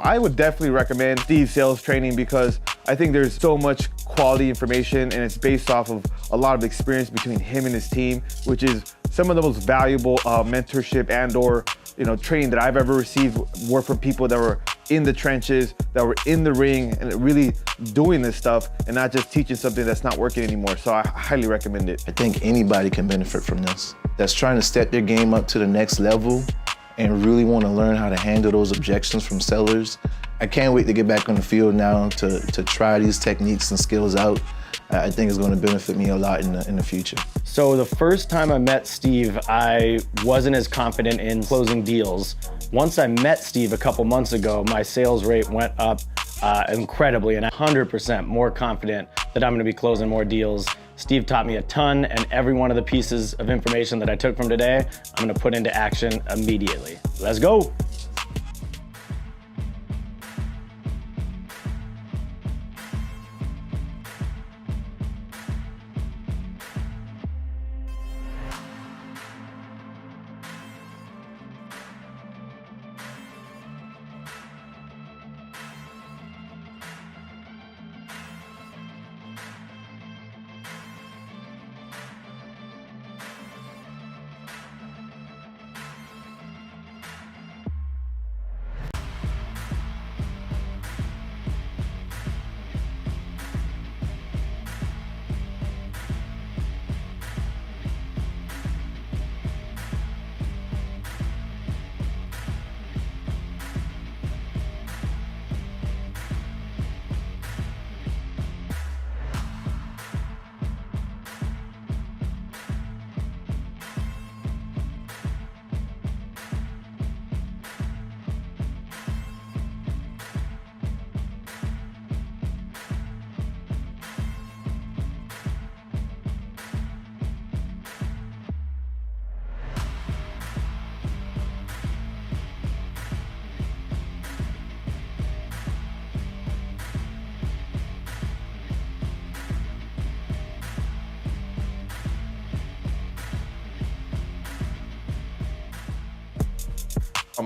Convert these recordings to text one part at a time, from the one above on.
I would definitely recommend Steve's sales training because I think there's so much quality information and it's based off of a lot of experience between him and his team, which is some of the most valuable mentorship and or training that I've ever received were from people that were in the trenches, that were in the ring and really doing this stuff and not just teaching something that's not working anymore. So I highly recommend it. I think anybody can benefit from this. That's trying to step their game up to the next level and really want to learn how to handle those objections from sellers. I can't wait to get back on the field now to try these techniques and skills out. I think it's going to benefit me a lot in the future. So the first time I met Steve, I wasn't as confident in closing deals. Once I met Steve a couple months ago, my sales rate went up incredibly and 100% more confident that I'm going to be closing more deals. Steve taught me a ton, and every one of the pieces of information that I took from today, I'm going to put into action immediately. Let's go.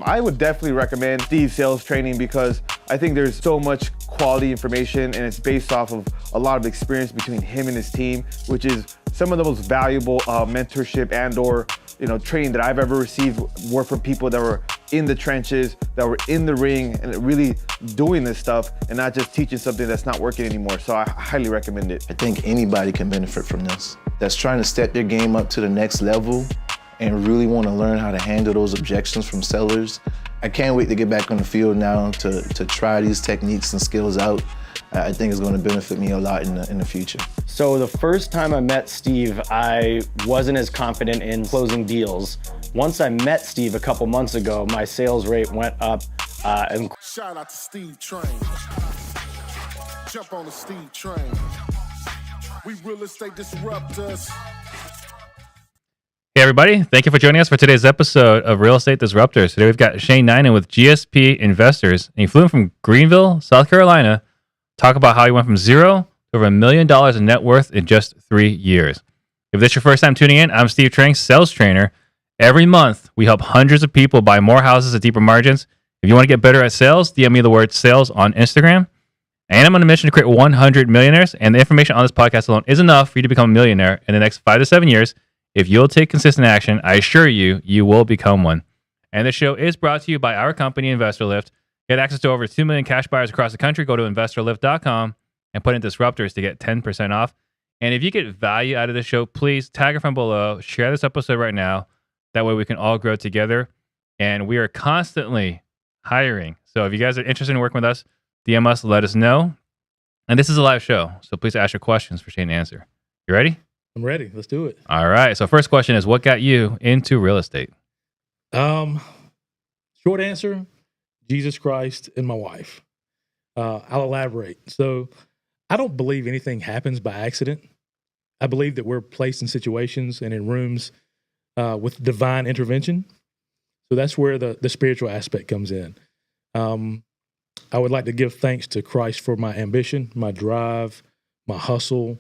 I would definitely recommend Steve's sales training because I think there's so much quality information and it's based off of a lot of experience between him and his team, which is some of the most valuable mentorship and or training that I've ever received were from people that were in the trenches, that were in the ring and really doing this stuff and not just teaching something that's not working anymore. So I highly recommend it. I think anybody can benefit from this. That's trying to step their game up to the next level and really want to learn how to handle those objections from sellers. I can't wait to get back on the field now to try these techniques and skills out. I think it's going to benefit me a lot in the future. So the first time I met Steve, I wasn't as confident in closing deals. Once I met Steve a couple months ago, my sales rate went up. Shout out to Steve Trang. Jump on the Steve Trang. We real estate disruptors. Hey everybody, thank you for joining us for today's episode of Real Estate Disruptors. Today we've got Ninan with GSP Investors, and he flew in from Greenville, South Carolina, talk about how he went from zero to over $1 million in net worth in just 3 years. If this is your first time tuning in, I'm Steve Trang, sales trainer. Every month, we help hundreds of people buy more houses at deeper margins. If you want to get better at sales, DM me the word sales on Instagram. And I'm on a mission to create 100 millionaires, and the information on this podcast alone is enough for you to become a millionaire in the next 5 to 7 years. If you'll take consistent action, I assure you, you will become one. And this show is brought to you by our company, InvestorLift. Get access to over 2 million cash buyers across the country. Go to investorlift.com and put in Disruptors to get 10% off. And if you get value out of this show, please tag it from below. Share this episode right now. That way we can all grow together. And we are constantly hiring. So if you guys are interested in working with us, DM us, let us know. And this is a live show, so please ask your questions for Shane to answer. You ready? I'm ready. Let's do it. All right. So first question is, what got you into real estate? Short answer, Jesus Christ and my wife. I'll elaborate. So I don't believe anything happens by accident. I believe that we're placed in situations and in rooms with divine intervention. So that's where the spiritual aspect comes in. I would like to give thanks to Christ for my ambition, my drive, my hustle,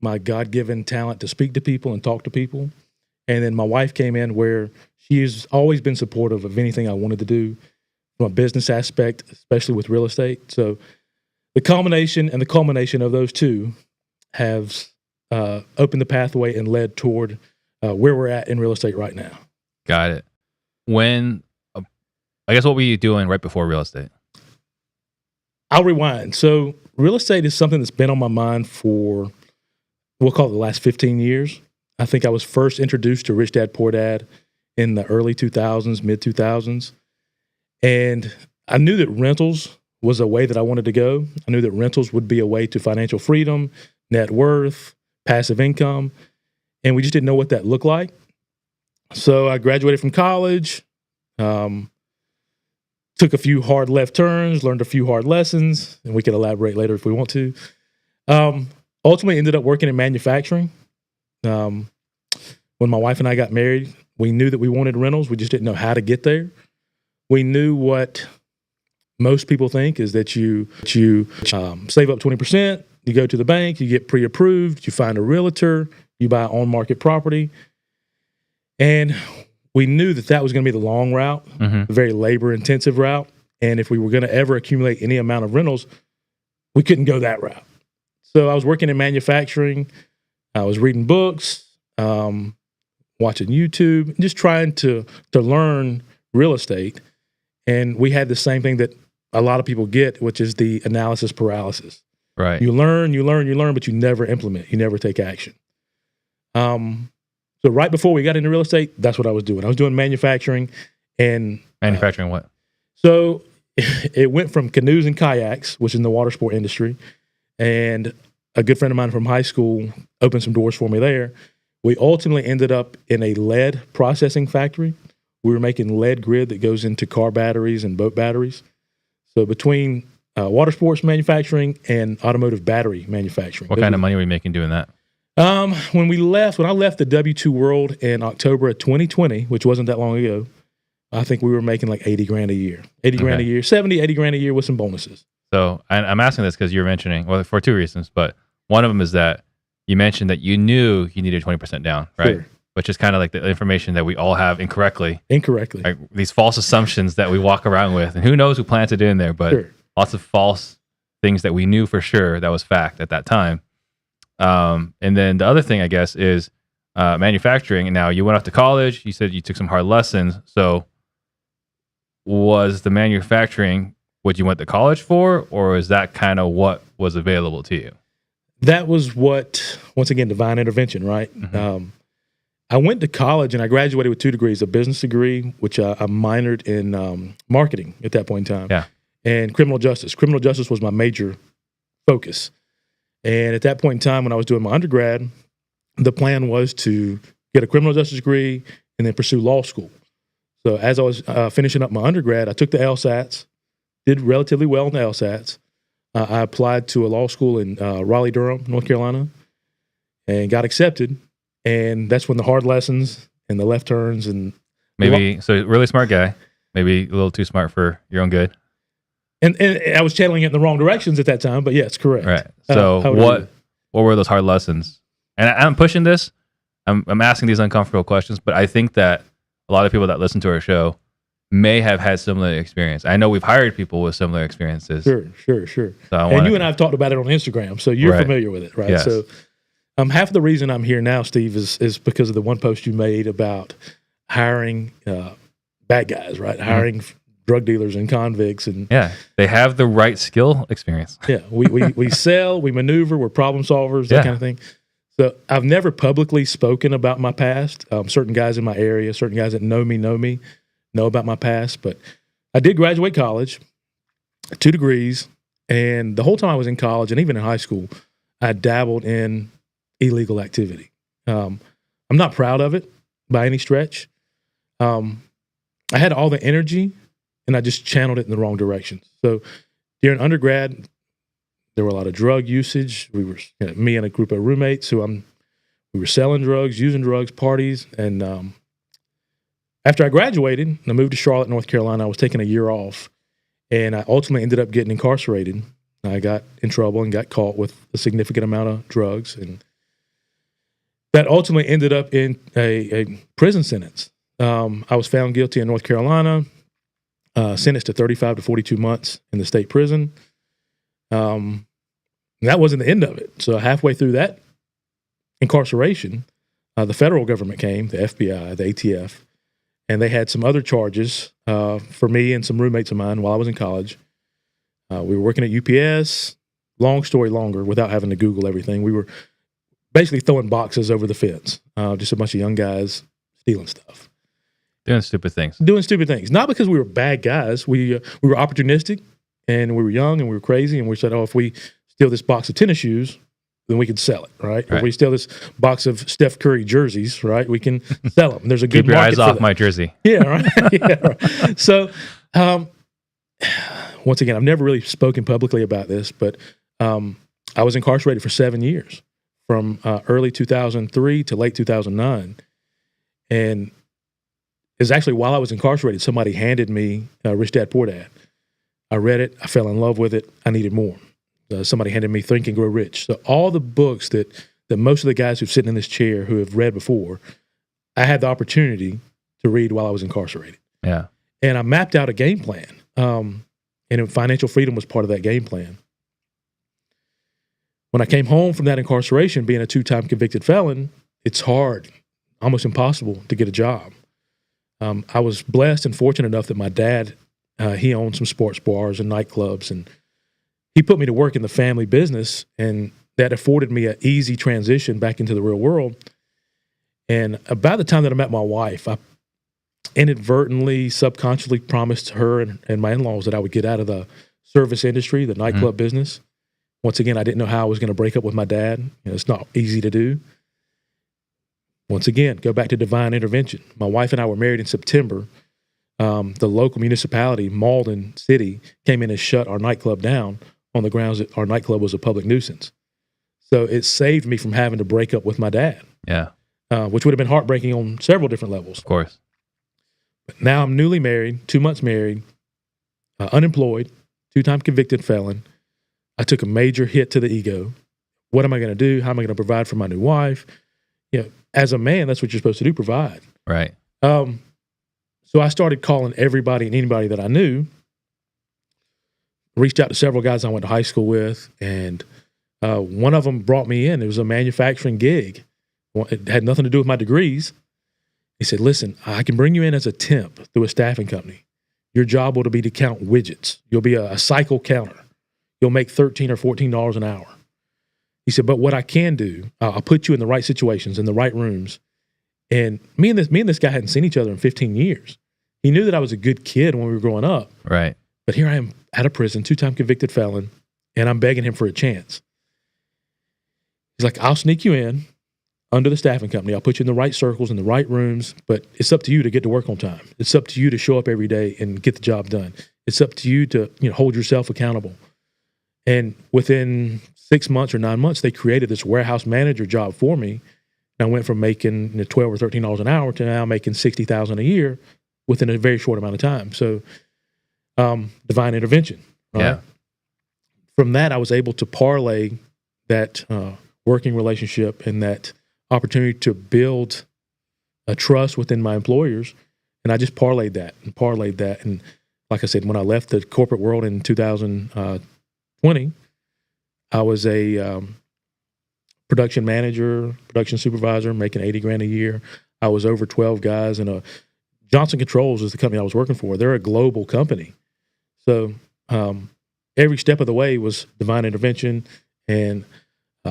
my God-given talent to speak to people and talk to people. And then my wife came in where she has always been supportive of anything I wanted to do, from a business aspect, especially with real estate. So the culmination of those two have opened the pathway and led toward where we're at in real estate right now. Got it. When, I guess, what were you doing right before real estate? I'll rewind. So real estate is something that's been on my mind for, we'll call it the last 15 years. I think I was first introduced to Rich Dad Poor Dad in the early 2000s, mid 2000s. And I knew that rentals was a way that I wanted to go. I knew that rentals would be a way to financial freedom, net worth, passive income. And we just didn't know what that looked like. So I graduated from college, took a few hard left turns, learned a few hard lessons, and we can elaborate later if we want to. Ultimately ended up working in manufacturing. When my wife and I got married, we knew that we wanted rentals. We just didn't know how to get there. We knew what most people think is that you save up 20%, you go to the bank, you get pre-approved, you find a realtor, you buy on-market property. And we knew that that was going to be the long route, the very labor-intensive route. And if we were going to ever accumulate any amount of rentals, we couldn't go that route. So I was working in manufacturing. I was reading books, watching YouTube, just trying to learn real estate. And we had the same thing that a lot of people get, which is the analysis paralysis. Right. You learn, but you never implement. You never take action. So right before we got into real estate, that's what I was doing. I was doing manufacturing. And Manufacturing what? So it went from canoes and kayaks, which is in the water sport industry, and a good friend of mine from high school opened some doors for me there. We ultimately ended up in a lead processing factory. We were making lead grid that goes into car batteries and boat batteries. So between water sports manufacturing and automotive battery manufacturing. What kind of money were you making doing that? When I left the W-2 world in October of 2020, which wasn't that long ago, I think we were making like 80 grand a year, 80 grand a year, 70, 80 grand a year with some bonuses. So I'm asking this because you're mentioning, well, for two reasons, but one of them is that you mentioned that you knew you needed 20% down, right? Sure. Which is kind of like the information that we all have incorrectly. Incorrectly. Like these false assumptions that we walk around with, and who knows who planted it in there, but lots of false things that we knew for sure that was fact at that time. And then the other thing, I guess, is manufacturing. And now you went off to college. You said you took some hard lessons. So was the manufacturing what you went to college for, or is that kind of what was available to you? That was what, once again, divine intervention, right? I went to college and I graduated with 2 degrees, a business degree, which I minored in marketing at that point in time, and criminal justice. Criminal justice was my major focus. And at that point in time, when I was doing my undergrad, the plan was to get a criminal justice degree and then pursue law school. So as I was finishing up my undergrad, I took the LSATs, did relatively well in the LSATs. I applied to a law school in Raleigh-Durham, North Carolina, and got accepted. And that's when the hard lessons and the left turns and so really smart guy, maybe a little too smart for your own good. And I was channeling it in the wrong directions at that time, but yes, correct. Right. So what were those hard lessons? And I'm pushing this. I'm asking these uncomfortable questions, but I think that a lot of people that listen to our show may have had similar experience. I know we've hired people with similar experiences. Sure. So and you and I have talked about it on Instagram, so you're familiar with it, right? Yes. So half of the reason I'm here now, Steve, is because of the one post you made about hiring bad guys, right? Hiring drug dealers and convicts, and they have the right skill experience. we sell, we maneuver, we're problem solvers, that kind of thing. So I've never publicly spoken about my past. Certain guys in my area, certain guys that know me know about my past, but I did graduate college, 2 degrees, and the whole time I was in college and even in high school, I dabbled in illegal activity. I'm not proud of it by any stretch. I had all the energy, and I just channeled it in the wrong direction. So during undergrad, there were a lot of drug usage. We were, me and a group of roommates we were selling drugs, using drugs, parties. And after I graduated, I moved to Charlotte, North Carolina. I was taking a year off, and I ultimately ended up getting incarcerated. I got in trouble and got caught with a significant amount of drugs, and that ultimately ended up in a prison sentence. I was found guilty in North Carolina. sentenced to 35 to 42 months in the state prison. And that wasn't the end of it. So halfway through that incarceration, the federal government came, the FBI, the ATF, and they had some other charges for me and some roommates of mine while I was in college. We were working at UPS. Long story longer, without having to Google everything. We were basically throwing boxes over the fence. Just a bunch of young guys stealing stuff. Doing stupid things. Not because we were bad guys. We were opportunistic, and we were young, and we were crazy, and we said, if we steal this box of tennis shoes, then we can sell it, right? If we steal this box of Steph Curry jerseys, right, we can sell them. There's a good Keep your market eyes for off that. my jersey. Yeah, right. Yeah, right. So, once again, I've never really spoken publicly about this, but I was incarcerated for 7 years, from early 2003 to late 2009. And it was actually while I was incarcerated, somebody handed me Rich Dad, Poor Dad. I read it. I fell in love with it. I needed more. Somebody handed me Think and Grow Rich. So all the books that most of the guys who've sitting in this chair who have read before, I had the opportunity to read while I was incarcerated. Yeah. And I mapped out a game plan. And financial freedom was part of that game plan. When I came home from that incarceration, being a 2-time convicted felon, it's hard, almost impossible to get a job. I was blessed and fortunate enough that my dad, he owned some sports bars and nightclubs, and he put me to work in the family business, and that afforded me an easy transition back into the real world. And about the time that I met my wife, I inadvertently, subconsciously promised her and my in-laws that I would get out of the service industry, the nightclub business. Once again, I didn't know how I was going to break up with my dad. It's not easy to do. Once again, go back to divine intervention. My wife and I were married in September. The local municipality, Malden City, came in and shut our nightclub down on the grounds that our nightclub was a public nuisance. So it saved me from having to break up with my dad. Yeah. Which would have been heartbreaking on several different levels. Of course. But now I'm newly married, 2 months married, unemployed, 2-time convicted felon. I took a major hit to the ego. What am I going to do? How am I going to provide for my new wife? As a man, that's what you're supposed to do, provide. Right. So I started calling everybody and anybody that I knew. Reached out to several guys I went to high school with, and one of them brought me in. It was a manufacturing gig. It had nothing to do with my degrees. He said, listen, I can bring you in as a temp through a staffing company. Your job will be to count widgets. You'll be a cycle counter. You'll make $13 or $14 an hour. He said, but what I can do, I'll put you in the right situations, in the right rooms. And me and this guy hadn't seen each other in 15 years. He knew that I was a good kid when we were growing up. Right. But here I am out of prison, 2-time convicted felon, and I'm begging him for a chance. He's like, I'll sneak you in under the staffing company. I'll put you in the right circles, in the right rooms, but it's up to you to get to work on time. It's up to you to show up every day and get the job done. It's up to you to hold yourself accountable. And within 6 months or 9 months, they created this warehouse manager job for me. And I went from making $12 or $13 an hour to now making $60,000 a year within a very short amount of time. So divine intervention. Right? Yeah. From that, I was able to parlay that working relationship and that opportunity to build a trust within my employers. And I just parlayed that. And like I said, when I left the corporate world in 2020, I was a production manager, production supervisor, making $80,000 a year. I was over 12 guys, and Johnson Controls is the company I was working for. They're a global company. So every step of the way was divine intervention. And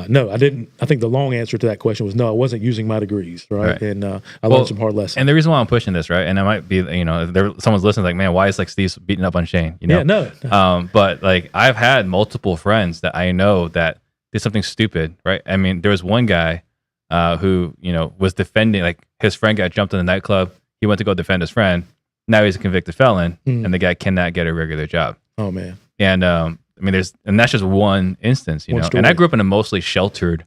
no, I didn't. I think the long answer to that question was no, I wasn't using my degrees, right? And I learned some hard lessons. And the reason why I'm pushing this, right? And I might be, someone's listening like, man, why is like Steve's beating up on Shane? Yeah, no. But like I've had multiple friends that I know that did something stupid, right? I mean, there was one guy who, was defending, like his friend got jumped in the nightclub. He went to go defend his friend. Now he's a convicted felon, and the guy cannot get a regular job. Oh man. And and that's just one instance, One story. And I grew up in a mostly sheltered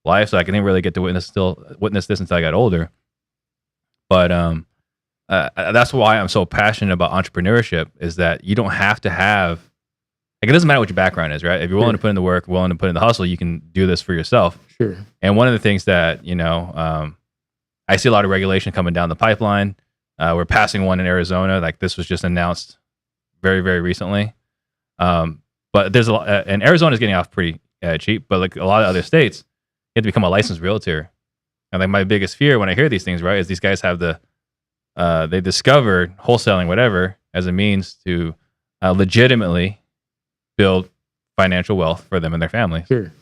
life, so I didn't really get to witness this until I got older. But that's why I'm so passionate about entrepreneurship, is that you don't have to have, like, it doesn't matter what your background is, right? If you're willing to put in the work, willing to put in the hustle, you can do this for yourself. Sure. And one of the things that, I see a lot of regulation coming down the pipeline. We're passing one in Arizona. Like this was just announced very, very recently. But there's a lot, and Arizona's getting off pretty cheap, but like a lot of other states, you have to become a licensed realtor. And like my biggest fear when I hear these things, right, is these guys have they discovered wholesaling, whatever, as a means to legitimately build financial wealth for them and their families. Sure.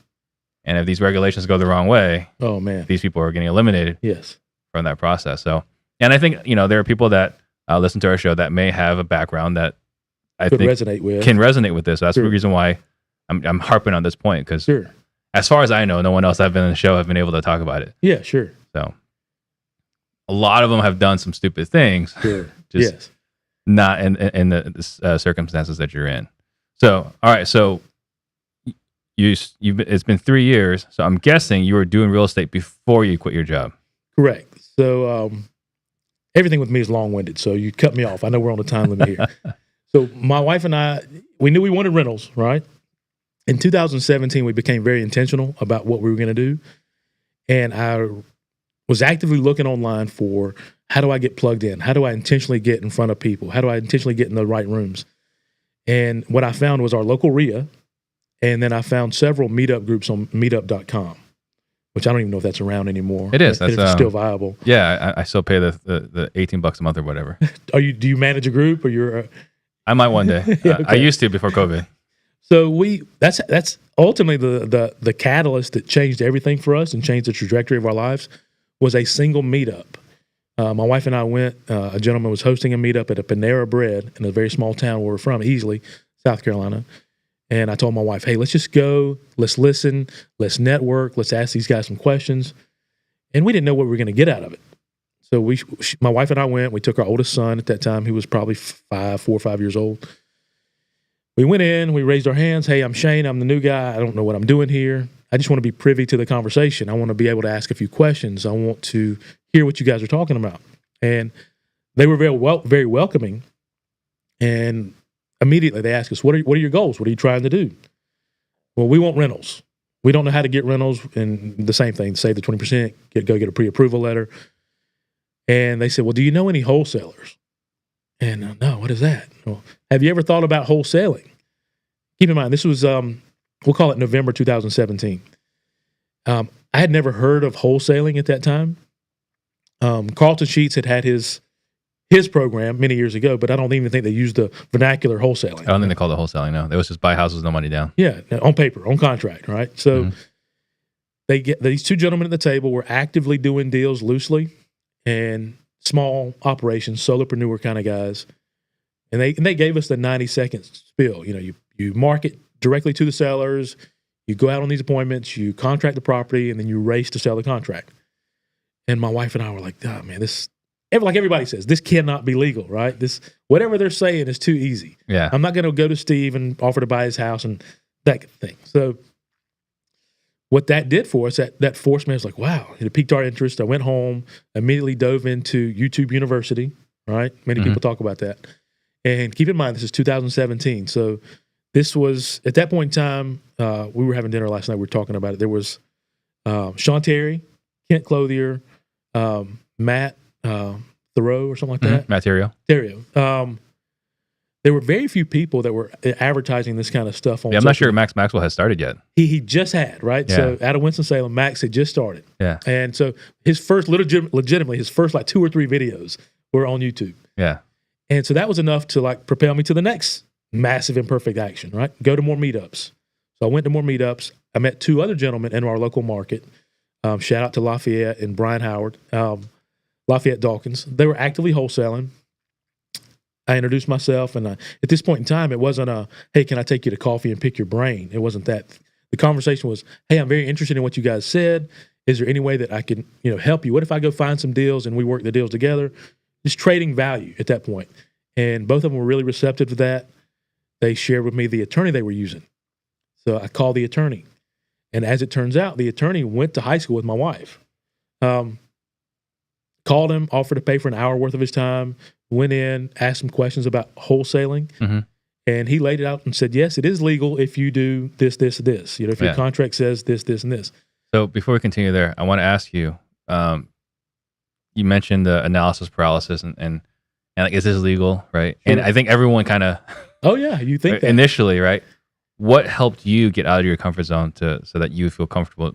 And if these regulations go the wrong way, Oh man. these people are getting eliminated Yes. from that process. So, and I think, there are people that listen to our show that may have a background that I Could think resonate with. can resonate with this. So that's Sure. the reason why I'm harping on this point, because Sure. as far as I know, no one else I've been in the show have been able to talk about it. Yeah. Sure. So a lot of them have done some stupid things, Sure. just Yes. not in the circumstances that you're in. So, all right. So it's been 3 years. So I'm guessing you were doing real estate before you quit your job. Correct. So everything with me is long-winded. So you cut me off. I know we're on a time limit here. So my wife and I, we knew we wanted rentals, right? In 2017, we became very intentional about what we were going to do. And I was actively looking online for how do I get plugged in? How do I intentionally get in front of people? How do I intentionally get in the right rooms? And what I found was our local REIA. And then I found several meetup groups on meetup.com, which I don't even know if that's around anymore. It is. If it's still viable. Yeah. I still pay the $18 a month or whatever. Do you manage a group or you're I might one day. Yeah, I used to before COVID. So that's ultimately the catalyst that changed everything for us and changed the trajectory of our lives was a single meetup. My wife and I went, a gentleman was hosting a meetup at a Panera Bread in a very small town where we're from, Easley, South Carolina. And I told my wife, hey, let's just go, let's listen, let's network, let's ask these guys some questions. And we didn't know what we were going to get out of it. So my wife and I went, we took our oldest son at that time, who was probably 4 or 5 years old. We went in, we raised our hands. Hey, I'm Shane. I'm the new guy. I don't know what I'm doing here. I just want to be privy to the conversation. I want to be able to ask a few questions. I want to hear what you guys are talking about. And they were very welcoming. And immediately they asked us, what are your goals? What are you trying to do? Well, we want rentals. We don't know how to get rentals. And the same thing, save the 20%, go get a pre-approval letter. And they said, well, do you know any wholesalers? And no, what is that? Well, have you ever thought about wholesaling? Keep in mind, this was, we'll call it November 2017. I had never heard of wholesaling at that time. Carlton Sheets had his program many years ago, but I don't even think they used the vernacular wholesaling. I don't think they called it wholesaling. No, it was just buy houses, no money down. Yeah, on paper, on contract, right? So they get these two gentlemen at the table were actively doing deals loosely and small operations, solopreneur kind of guys. And they gave us the 90-second spiel. You market directly to the sellers, you go out on these appointments, you contract the property, and then you race to sell the contract. And my wife and I were like, oh man, like everybody says, this cannot be legal, right? Whatever they're saying is too easy. Yeah. I'm not going to go to Steve and offer to buy his house and that thing. So what that did for us, that forced me, I was like, wow, it piqued our interest. I went home, immediately dove into YouTube University, right? Many people talk about that. And keep in mind, this is 2017. So this was, at that point in time, we were having dinner last night, we were talking about it. There was Sean Terry, Kent Clothier, Matt Thoreau or something like that. Matt Terrio. There were very few people that were advertising this kind of stuff on. Yeah, I'm not sure Max Maxwell has started yet. He just had, right? Yeah. So out of Winston-Salem, Max had just started. Yeah. And so his first, legitimately, his first like 2 or 3 videos were on YouTube. Yeah. And so that was enough to like propel me to the next massive imperfect action, right? Go to more meetups. So I went to more meetups. I met 2 other gentlemen in our local market. Shout out to Lafayette and Brian Howard, Lafayette Dawkins. They were actively wholesaling. I introduced myself, and at this point in time, it wasn't hey, can I take you to coffee and pick your brain? It wasn't that. The conversation was, hey, I'm very interested in what you guys said. Is there any way that I can, help you? What if I go find some deals and we work the deals together? Just trading value at that point. And both of them were really receptive to that. They shared with me the attorney they were using. So I called the attorney. And as it turns out, the attorney went to high school with my wife. Called him, offered to pay for an hour worth of his time, went in, asked some questions about wholesaling, and he laid it out and said, yes, it is legal if you do this, this, this. If your contract says this, this, and this. So before we continue there, I want to ask you, you mentioned the analysis paralysis and like, is this legal, right? Sure. And I think everyone kind of Oh yeah, you think that. initially, right? What helped you get out of your comfort zone so that you feel comfortable,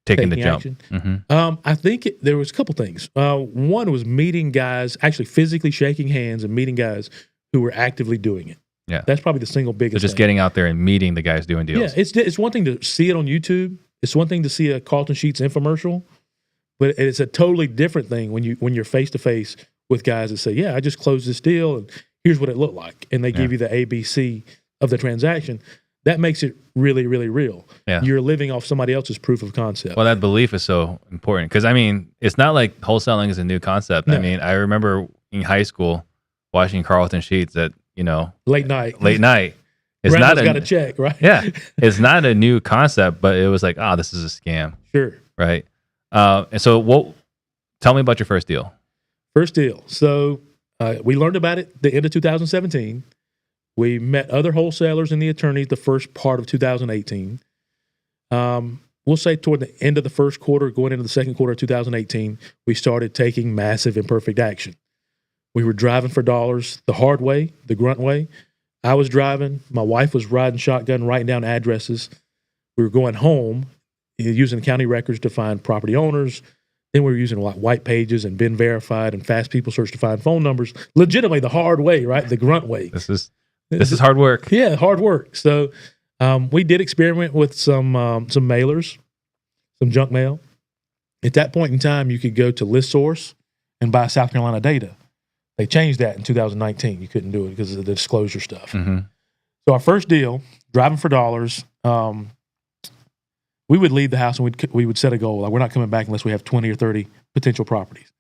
taking the jump? Action. Mm-hmm. I think there was a couple things. One was meeting guys, actually physically shaking hands and meeting guys who were actively doing it. Yeah. That's probably the single biggest So just thing. getting out there and meeting the guys doing deals. Yeah, it's one thing to see it on YouTube. It's one thing to see a Carlton Sheets infomercial, but it's a totally different thing when you're face to face with guys that say, "Yeah, I just closed this deal, and here's what it looked like," and they give you the ABC of the transaction. That makes it really, really real. Yeah. You're living off somebody else's proof of concept. Well, that belief is so important because, it's not like wholesaling is a new concept. No. I remember in high school watching Carlton Sheets at, late night. It's Grandma's not got a check, right? Yeah. It's not a new concept, but it was like, this is a scam. Sure. Right. And so tell me about your first deal. First deal. So we learned about it the end of 2017. We met other wholesalers and the attorneys the first part of 2018. We'll say toward the end of the first quarter, going into the second quarter of 2018, we started taking massive imperfect action. We were driving for dollars the hard way, the grunt way. I was driving. My wife was riding shotgun, writing down addresses. We were going home, using county records to find property owners. Then we were using like white pages and been verified and fast people search to find phone numbers. Legitimately the hard way, right? The grunt way. This is hard work. Yeah, hard work. So we did experiment with some mailers, some junk mail. At that point in time, you could go to ListSource and buy South Carolina data. They changed that in 2019. You couldn't do it because of the disclosure stuff. Mm-hmm. So our first deal, driving for dollars, we would leave the house and we would set a goal. Like, we're not coming back unless we have 20 or 30 potential properties.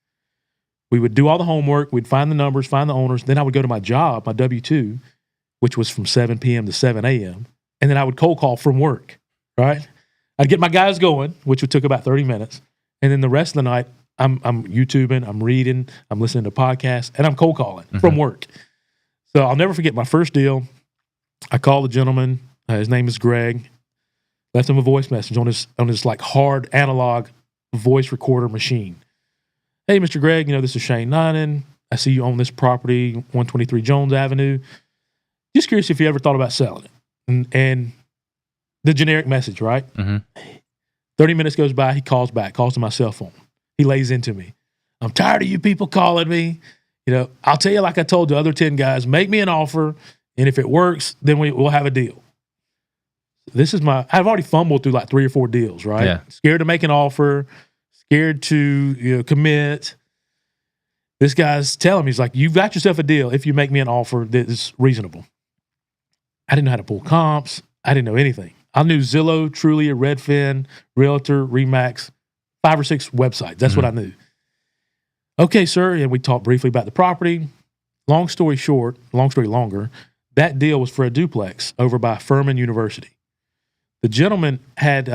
We would do all the homework. We'd find the numbers, find the owners. Then I would go to my job, my W-2, which was from 7 p.m. to 7 a.m. And then I would cold call from work, right? I'd get my guys going, which would took about 30 minutes. And then the rest of the night, I'm YouTubing, I'm reading, I'm listening to podcasts, and I'm cold calling from work. So I'll never forget my first deal. I called the gentleman. His name is Greg. Left him a voice message on his like hard analog voice recorder machine. Hey, Mr. Greg, this is Shane Ninan. I see you own this property, 123 Jones Avenue. Just curious if you ever thought about selling it. And the generic message, right? 30 minutes goes by. He calls back, calls to my cell phone. He lays into me. I'm tired of you people calling me. I'll tell you, like I told the other 10 guys, make me an offer. And if it works, then we'll have a deal. I've already fumbled through like 3 or 4 deals, right? Yeah. Scared to make an offer, scared to commit. This guy's telling me, he's like, you've got yourself a deal if you make me an offer that is reasonable. I didn't know how to pull comps. I didn't know anything. I knew Zillow, Trulia, Redfin, Realtor, Remax, 5 or 6 websites. That's what I knew. Okay, sir. And we talked briefly about the property. Long story short, long story longer, that deal was for a duplex over by Furman University. The gentleman had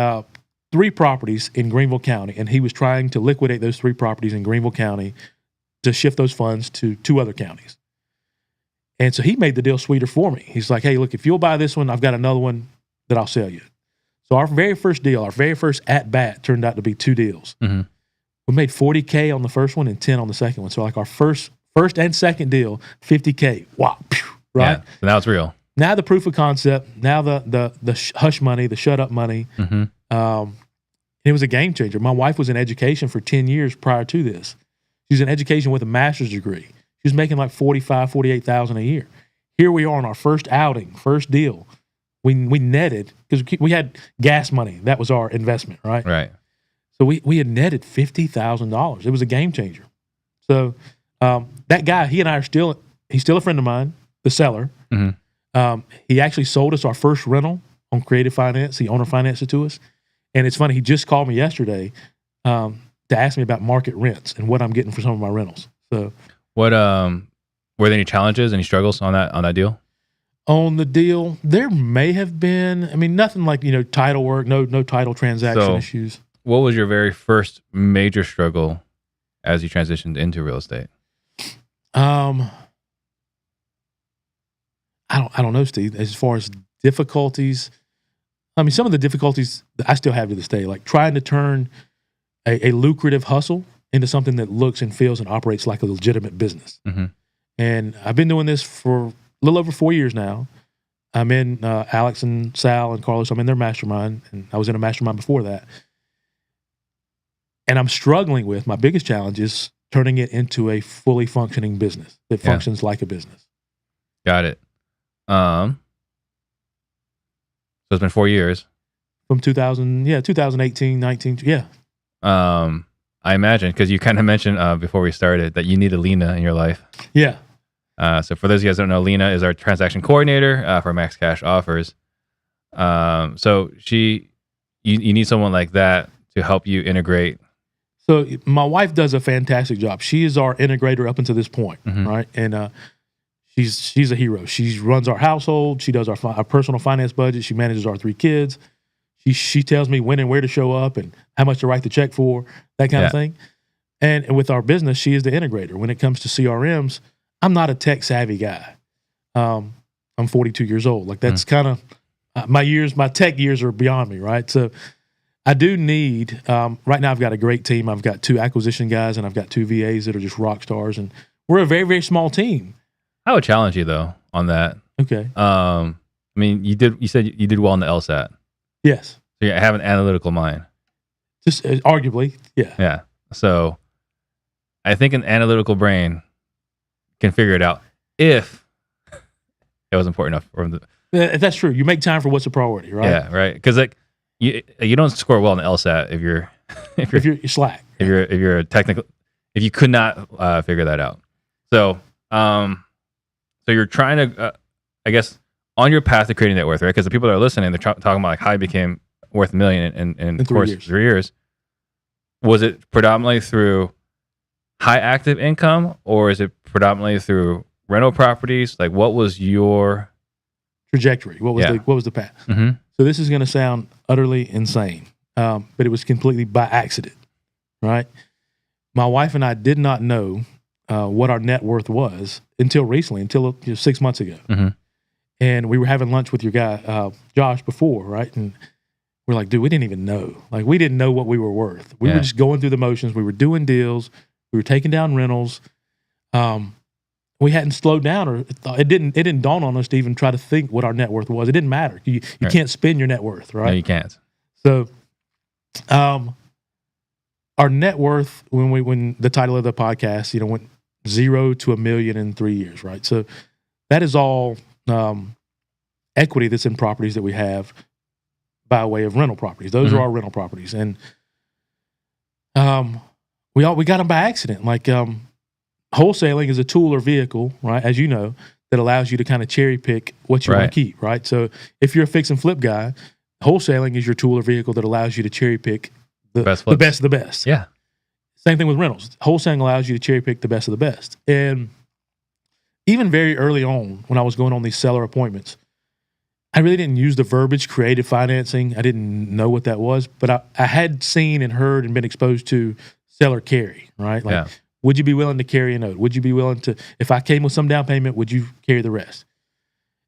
3 properties in Greenville County, and he was trying to liquidate those 3 properties in Greenville County to shift those funds to 2 other counties. And so he made the deal sweeter for me. He's like, hey, look, if you'll buy this one, I've got another one that I'll sell you. So our very first deal, our very first at-bat turned out to be 2 deals. Mm-hmm. We made $40K on the first one and 10 on the second one. So like our first and second deal, $50K. Wow. Pew, right? Yeah. So now it's real. Now the proof of concept, now the hush money, the shut up money. It was a game changer. My wife was in education for 10 years prior to this. She was in education with a master's degree. She was making like $45,000, $48,000 a year. Here we are on our first outing, first deal. We netted, because we had gas money. That was our investment, right? Right. So we had netted $50,000. It was a game changer. So that guy, he and I are he's still a friend of mine, the seller. He actually sold us our first rental on Creative Finance. He owner financed it to us. And it's funny, he just called me yesterday to ask me about market rents and what I'm getting for some of my rentals. So what were there any challenges, any struggles on that deal? On the deal, there may have been, nothing like, title work, no title transaction issues. What was your very first major struggle as you transitioned into real estate? I don't know, Steve. As far as difficulties, some of the difficulties that I still have to this day, like trying to turn a lucrative hustle into something that looks and feels and operates like a legitimate business. And I've been doing this for little over 4 years now. I'm in Alex and Sal and Carlos. I'm in their mastermind, and I was in a mastermind before that. And I'm struggling with my biggest challenge is turning it into a fully functioning business that functions like a business. Got it. So it's been 4 years. From 2018, 19, yeah. I imagine, because you kind of mentioned before we started that you need a Lena in your life. Yeah. So for those of you guys who don't know, Lena is our transaction coordinator for Max Cash Offers. So you need someone like that to help you integrate. So my wife does a fantastic job. She is our integrator up until this point, right? And she's a hero. She runs our household. She does our personal finance budget. She manages our 3 kids. She tells me when and where to show up and how much to write the check for, that kind of thing. And with our business, she is the integrator. When it comes to CRMs, I'm not a tech savvy guy. I'm 42 years old. Like that's kind of my tech years are beyond me, right? So I do need, right now I've got a great team. I've got 2 acquisition guys and I've got 2 VAs that are just rock stars. And we're a very, very small team. I would challenge you though on that. Okay. I mean, you said you did well on the LSAT. Yes. So you have an analytical mind. Just arguably, yeah. Yeah. So I think an analytical brain can figure it out if it was important enough. That's true. You make time for what's a priority, right? Yeah, right. Because like you don't score well on the LSAT if you're slack. If you're a technical, if you could not figure that out. So so you're trying to, I guess, on your path to creating net worth, right? Because the people that are listening, they're talking about like how you became worth $1 million in of course 3 years. Was it predominantly through high active income, or is it predominantly through rental properties? Like, what was your trajectory? What was the path? Mm-hmm. So this is going to sound utterly insane, but it was completely by accident, right? My wife and I did not know what our net worth was until recently, until 6 months ago. Mm-hmm. And we were having lunch with your guy, Josh, before, right? And we're like, dude, we didn't even know. Like, we didn't know what we were worth. We were just going through the motions. We were doing deals. We were taking down rentals. We hadn't slowed down, or it didn't dawn on us to even try to think what our net worth was. It didn't matter. You can't spend your net worth, right? No, you can't. So, our net worth when the title of the podcast, went 0 to $1 million in 3 years, right? So that is all equity that's in properties that we have by way of rental properties. Those are our rental properties, and we got them by accident. Like wholesaling is a tool or vehicle, right? As you know, that allows you to kind of cherry pick what you want to keep, right? So if you're a fix and flip guy, wholesaling is your tool or vehicle that allows you to cherry pick the best of the best. Yeah. Same thing with rentals. Wholesaling allows you to cherry pick the best of the best. And even very early on, when I was going on these seller appointments, I really didn't use the verbiage creative financing. I didn't know what that was, but I had seen and heard and been exposed to seller carry, right? Like, would you be willing to carry a note? Would you be willing to, if I came with some down payment, would you carry the rest?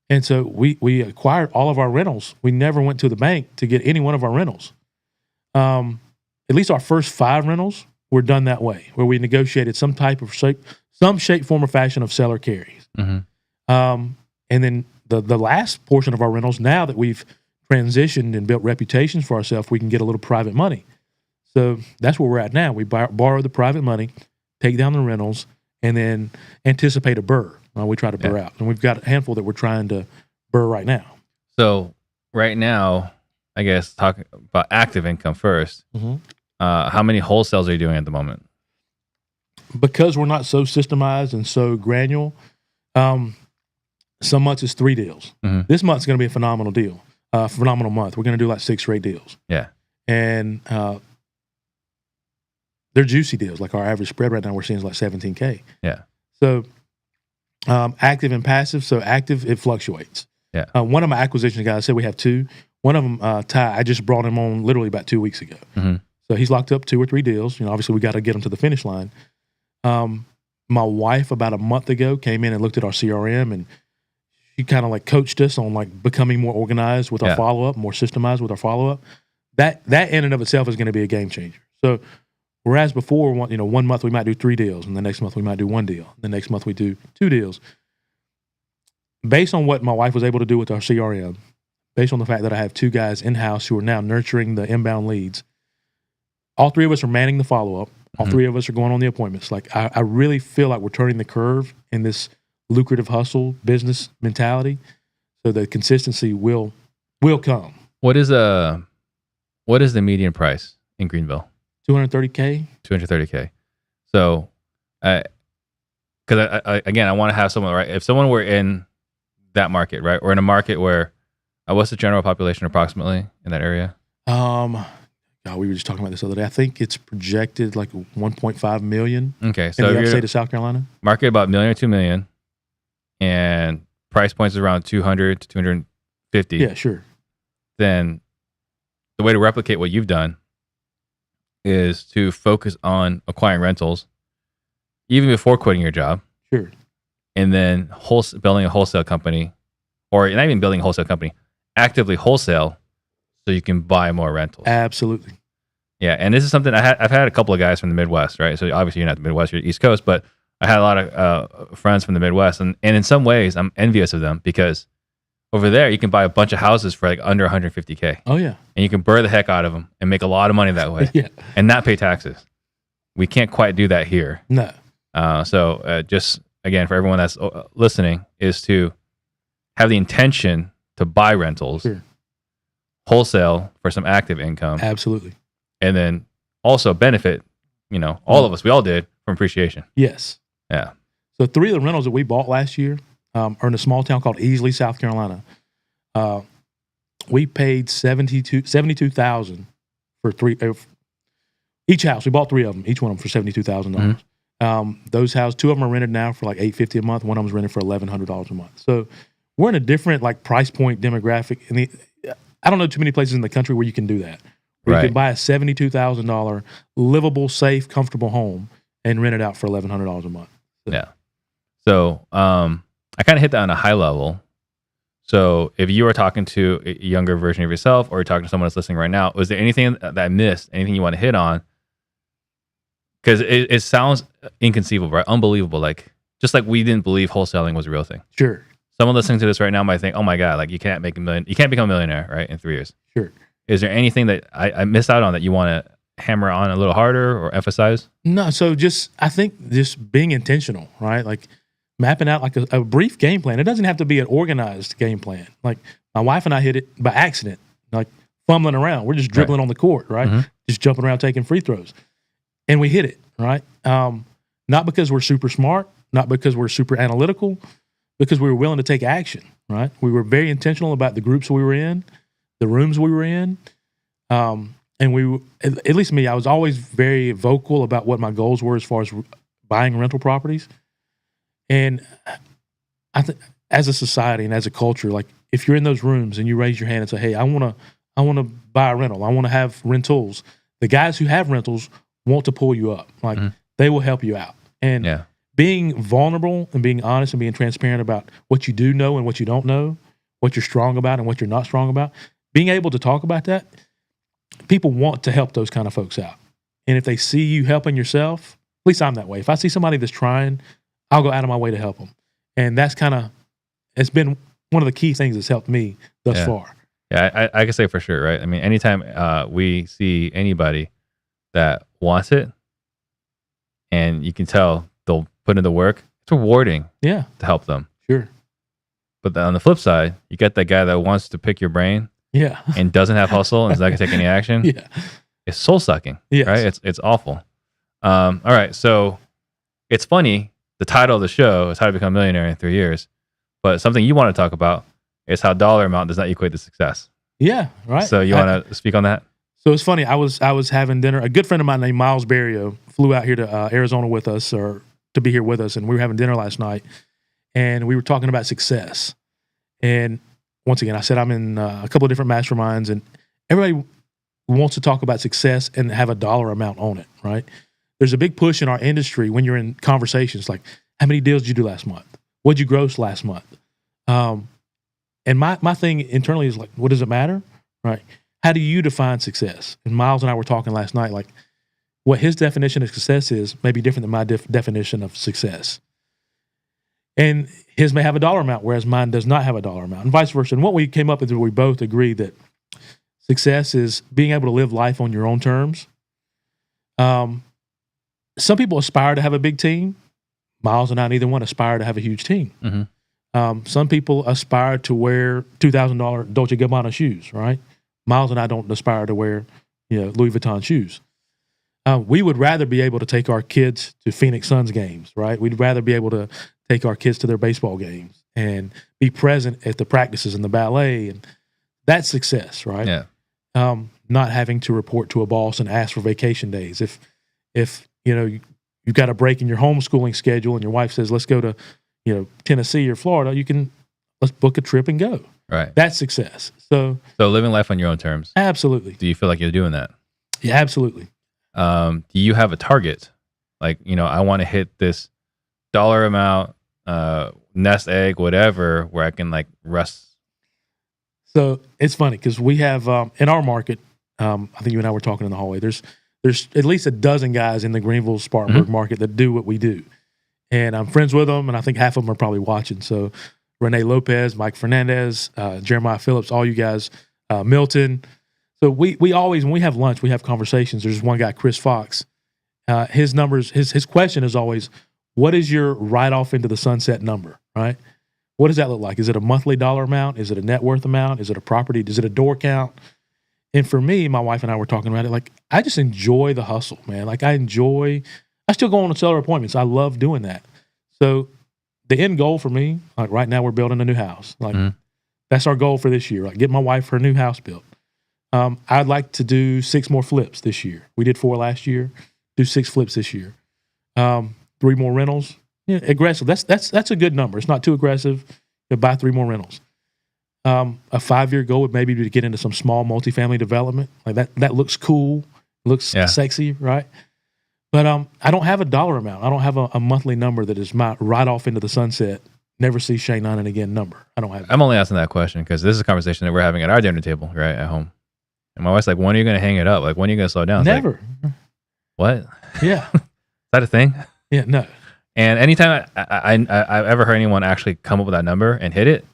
And so we acquired all of our rentals. We never went to the bank to get any one of our rentals. At least our first 5 rentals were done that way, where we negotiated some type of shape, form, or fashion of seller carries. Mm-hmm. And then the last portion of our rentals, now that we've transitioned and built reputations for ourselves, we can get a little private money. So that's where we're at now. We borrow the private money, take down the rentals, and then anticipate a burr. We try to burr out. And we've got a handful that we're trying to burr right now. So right now, I guess talking about active income first, how many wholesales are you doing at the moment? Because we're not so systemized and so granular, some months it's 3 deals. Mm-hmm. This month's going to be a phenomenal deal, phenomenal month. We're going to do like 6 or 8 deals. Yeah. And they're juicy deals. Like our average spread right now we're seeing is like 17K. Yeah. So active and passive. So active, it fluctuates. Yeah. One of my acquisition guys, I said we have 2. One of them, Ty, I just brought him on literally about 2 weeks ago. Mm-hmm. So he's locked up 2 or 3 deals. Obviously we got to get him to the finish line. My wife about a month ago came in and looked at our CRM, and she kind of like coached us on like becoming more organized with our follow-up, more systemized with our follow-up. That in and of itself is going to be a game changer. So whereas before, 1 month we might do 3 deals, and the next month we might do 1 deal. The next month we do 2 deals. based on what my wife was able to do with our CRM, based on the fact that I have 2 guys in-house who are now nurturing the inbound leads, all 3 of us are manning the follow-up. All 3 of us are going on the appointments. Like, I really feel like we're turning the curve in this lucrative hustle business mentality, so the consistency will come. What is the median price in Greenville? $230K. $230K. So, because I want to have someone, right? If someone were in that market, right, or in a market where, what's the general population approximately in that area? We were just talking about this the other day. I think it's projected like 1.5 million. Okay, so in if the you're upstate of South Carolina. Market about $1 million or $2 million, and price points is around 200 to 250. Yeah, sure. Then the way to replicate what you've done is to focus on acquiring rentals, even before quitting your job. Sure. And then building a wholesale company, or not even building a wholesale company, actively wholesale so you can buy more rentals. Absolutely. Yeah, and this is something I've had a couple of guys from the Midwest, right? So obviously you're not the Midwest, you're the East Coast, but I had a lot of friends from the Midwest, and in some ways I'm envious of them because over there you can buy a bunch of houses for like under 150K. Oh yeah. And you can burr the heck out of them and make a lot of money that way. Yeah. And not pay taxes. We can't quite do that here. No. So just again, for everyone that's listening, is to have the intention to buy rentals, sure, wholesale for some active income. Absolutely. And then also benefit, all of us, we all did, from appreciation. Yes. Yeah. So 3 of the rentals that we bought last year are in a small town called Easley, South Carolina. We paid $72,000 for 3 each house. We bought 3 of them, each one of them for $72,000. Mm-hmm. Those houses, 2 of them are rented now for like $850 a month. One of them is rented for $1,100 a month. So we're in a different like price point demographic. I don't know too many places in the country where you can do that. Where you can buy a $72,000 livable, safe, comfortable home and rent it out for $1,100 a month. So. Yeah. So I kind of hit that on a high level. So if you were talking to a younger version of yourself, or you're talking to someone that's listening right now, was there anything that I missed? Anything you want to hit on? Because it sounds inconceivable, right? Unbelievable. Like, just like we didn't believe wholesaling was a real thing. Sure. Someone listening to this right now might think, "Oh my God, like you can't make $1 million. You can't become a millionaire, right, in 3 years." Sure. Is there anything that I missed out on that you want to hammer on a little harder or emphasize? No. So I think just being intentional, right? Like mapping out like a brief game plan. It doesn't have to be an organized game plan. Like my wife and I hit it by accident, like fumbling around. We're just dribbling on the court, right? Mm-hmm. Just jumping around taking free throws. And we hit it, right? Not because we're super smart, not because we're super analytical, because we were willing to take action, right? We were very intentional about the groups we were in, the rooms we were in. And at least me, I was always very vocal about what my goals were as far as buying rental properties. And I think as a society and as a culture, like if you're in those rooms and you raise your hand and say, "Hey, I want to buy a rental. I want to have rentals." The guys who have rentals want to pull you up. Like they will help you out. And being vulnerable and being honest and being transparent about what you do know and what you don't know, what you're strong about and what you're not strong about, being able to talk about that, people want to help those kind of folks out. And if they see you helping yourself, at least I'm that way. If I see somebody that's trying, I'll go out of my way to help them. And that's it's been one of the key things that's helped me thus far. Yeah, I can say for sure, right? I mean, anytime we see anybody that wants it and you can tell they'll put in the work, it's rewarding to help them. Sure. But then on the flip side, you get that guy that wants to pick your brain and doesn't have hustle and is not going to take any action. It's soul sucking, right? It's awful. All right, so it's funny. The title of the show is How to Become a Millionaire in 3 Years. But something you want to talk about is how dollar amount does not equate to success. Yeah, right. So you want to speak on that? So it's funny. I was having dinner. A good friend of mine named Miles Barrio flew out here to Arizona with us, or to be here with us, and we were having dinner last night, and we were talking about success. And once again, I said I'm in a couple of different masterminds, and everybody wants to talk about success and have a dollar amount on it, right? There's a big push in our industry when you're in conversations like, how many deals did you do last month? What'd you gross last month? And my thing internally is like, what does it matter, right? How do you define success? And Miles and I were talking last night, like what his definition of success is may be different than my definition of success. And his may have a dollar amount, whereas mine does not have a dollar amount, and vice versa. And what we came up with is we both agreed that success is being able to live life on your own terms. Some people aspire to have a big team. Miles and I, neither one, aspire to have a huge team. Mm-hmm. Some people aspire to wear $2,000 Dolce & Gabbana shoes, right? Miles and I don't aspire to wear, Louis Vuitton shoes. We would rather be able to take our kids to Phoenix Suns games, right? We'd rather be able to take our kids to their baseball games and be present at the practices and the ballet, and that's success, right? Yeah. Not having to report to a boss and ask for vacation days. If you've got a break in your homeschooling schedule and your wife says, let's go to, Tennessee or Florida, let's book a trip and go. Right. That's success. So living life on your own terms. Absolutely. Do you feel like you're doing that? Yeah, absolutely. Do you have a target? Like, I want to hit this dollar amount, nest egg, whatever, where I can like rest. So it's funny because we have, in our market, I think you and I were talking in the hallway, there's at least a dozen guys in the Greenville, Spartanburg market that do what we do. And I'm friends with them, and I think half of them are probably watching. So Renee Lopez, Mike Fernandez, Jeremiah Phillips, all you guys, Milton. So we always, when we have lunch, we have conversations. There's one guy, Chris Fox. His numbers, his question is always, what is your right off into the sunset number, right? What does that look like? Is it a monthly dollar amount? Is it a net worth amount? Is it a property? Is it a door count? And for me, my wife and I were talking about it. Like, I just enjoy the hustle, man. Like, I still go on seller appointments. I love doing that. So the end goal for me, like right now we're building a new house. Like that's our goal for this year. Like get my wife her new house built. I'd like to do 6 more flips this year. We did 4 last year. Do 6 flips this year. 3 more rentals. Yeah, aggressive. That's a good number. It's not too aggressive. Buy 3 more rentals. A 5-year goal would maybe be to get into some small multifamily development. Like that looks cool. Looks sexy, right? But I don't have a dollar amount. I don't have a monthly number that is my right off into the sunset, never see Shane Ninan again number. I don't have that. I'm only asking that question because this is a conversation that we're having at our dinner table, right, at home. And my wife's like, when are you going to hang it up? Like, when are you going to slow down? It's Never. Like, what? Yeah. Is that a thing? Yeah, no. And anytime I've ever heard anyone actually come up with that number and hit it,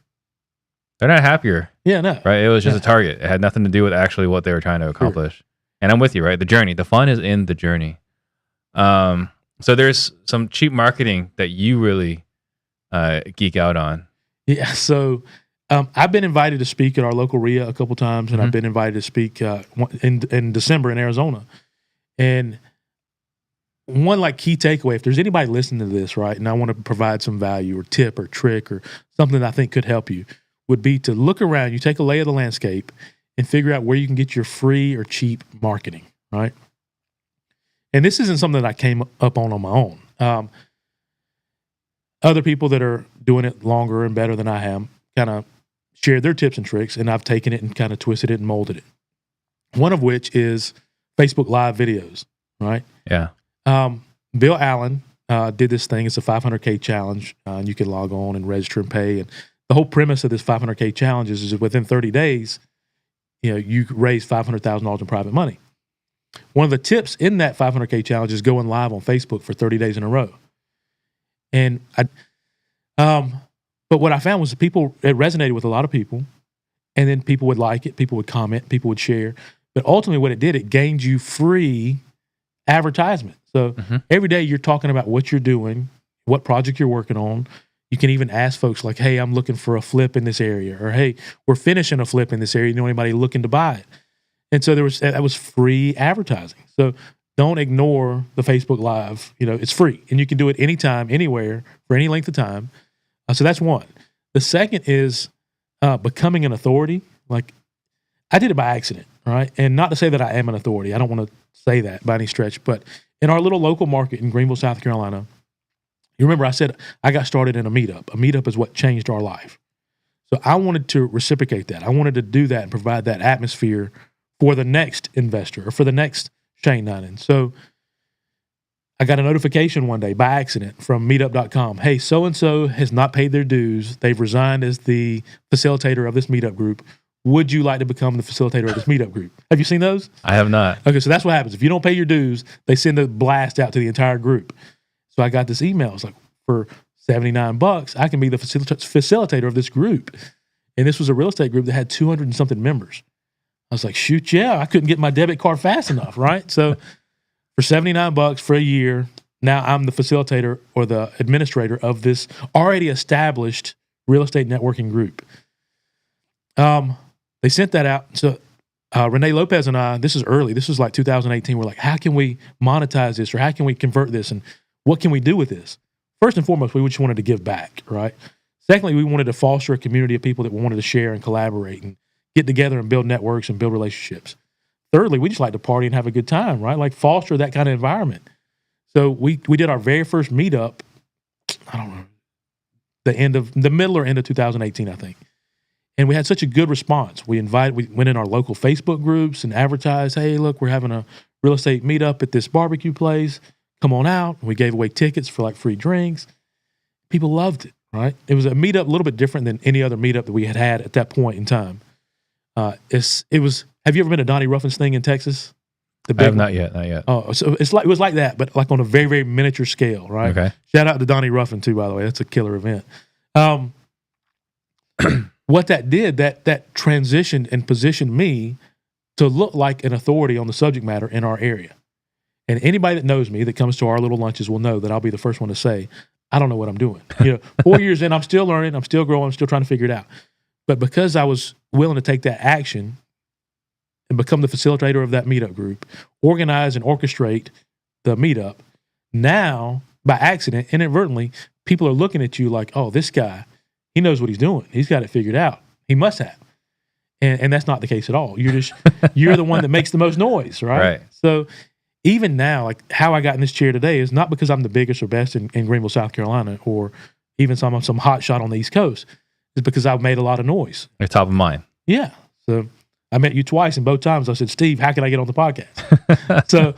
they're not happier. Yeah, no. Right? It was just a target. It had nothing to do with actually what they were trying to accomplish. Sure. And I'm with you, right? The journey. The fun is in the journey. So there's some cheap marketing that you really geek out on. Yeah. So I've been invited to speak at our local REIA a couple times, and I've been invited to speak in December in Arizona. And one like key takeaway, if there's anybody listening to this, right, and I want to provide some value or tip or trick or something that I think could help you, would be to look around, you take a lay of the landscape and figure out where you can get your free or cheap marketing, right? And this isn't something that I came up on my own. Other people that are doing it longer and better than I am kind of shared their tips and tricks, and I've taken it and kind of twisted it and molded it. One of which is Facebook Live videos, right? Yeah. Bill Allen did this thing. It's a 500K challenge, and you can log on and register and pay. And the whole premise of this 500K challenge is within 30 days, you raise $500,000 in private money. One of the tips in that 500K challenge is going live on Facebook for 30 days in a row. And but what I found was it resonated with a lot of people, and then people would like it, people would comment, people would share. But ultimately what it did, it gained you free advertisement. So every day you're talking about what you're doing, what project you're working on. You can even ask folks like, hey, I'm looking for a flip in this area, or hey, we're finishing a flip in this area. You know anybody looking to buy it? And so that was free advertising. So don't ignore the Facebook Live. It's free, and you can do it anytime, anywhere, for any length of time. So that's one. The second is becoming an authority. Like, I did it by accident, right? And not to say that I am an authority. I don't want to say that by any stretch. But in our little local market in Greenville, South Carolina, you remember I said I got started in a meetup. A meetup is what changed our life. So I wanted to reciprocate that. I wanted to do that and provide that atmosphere for the next investor or for the next Shane Ninan. So I got a notification one day by accident from meetup.com. Hey, so-and-so has not paid their dues. They've resigned as the facilitator of this meetup group. Would you like to become the facilitator of this meetup group? Have you seen those? I have not. Okay, so that's what happens. If you don't pay your dues, they send a blast out to the entire group. So I got this email. It's like, for $79, I can be the facilitator of this group. And this was a real estate group that had 200 and something members. I was like, shoot, yeah, I couldn't get my debit card fast enough, right? So for $79 for a year, now I'm the facilitator or the administrator of this already established real estate networking group. They sent that out. So Renee Lopez and I, this is early. This was like 2018. We're like, how can we monetize this, or how can we convert this, and what can we do with this? First and foremost, we just wanted to give back, right? Secondly, we wanted to foster a community of people that wanted to share and collaborate and get together and build networks and build relationships. Thirdly, we just like to party and have a good time, right? Like foster that kind of environment. So we did our very first meetup, I don't know, the middle or end of 2018, I think. And we had such a good response. We went in our local Facebook groups and advertised, hey, look, we're having a real estate meetup at this barbecue place. Come on out. We gave away tickets for like free drinks. People loved it, right? It was a meetup a little bit different than any other meetup that we had at that point in time. Have you ever been to Donnie Ruffin's thing in Texas? I have not yet. Oh, so it was like that, but like on a very, very miniature scale, right? Okay. Shout out to Donnie Ruffin too, by the way. That's a killer event. What that did, that transitioned and positioned me to look like an authority on the subject matter in our area. And anybody that knows me that comes to our little lunches will know that I'll be the first one to say, I don't know what I'm doing. 4 years in, I'm still learning, I'm still growing, I'm still trying to figure it out. But because I was willing to take that action and become the facilitator of that meetup group, organize and orchestrate the meetup, now, by accident, inadvertently, people are looking at you like, oh, this guy, he knows what he's doing. He's got it figured out. He must have. And that's not the case at all. You're the one that makes the most noise, right? Right. So even now, like how I got in this chair today is not because I'm the biggest or best in Greenville, South Carolina, or even some hot shot on the East Coast. It's because I've made a lot of noise. You're top of mind. Yeah. So I met you twice, and both times I said, Steve, how can I get on the podcast? So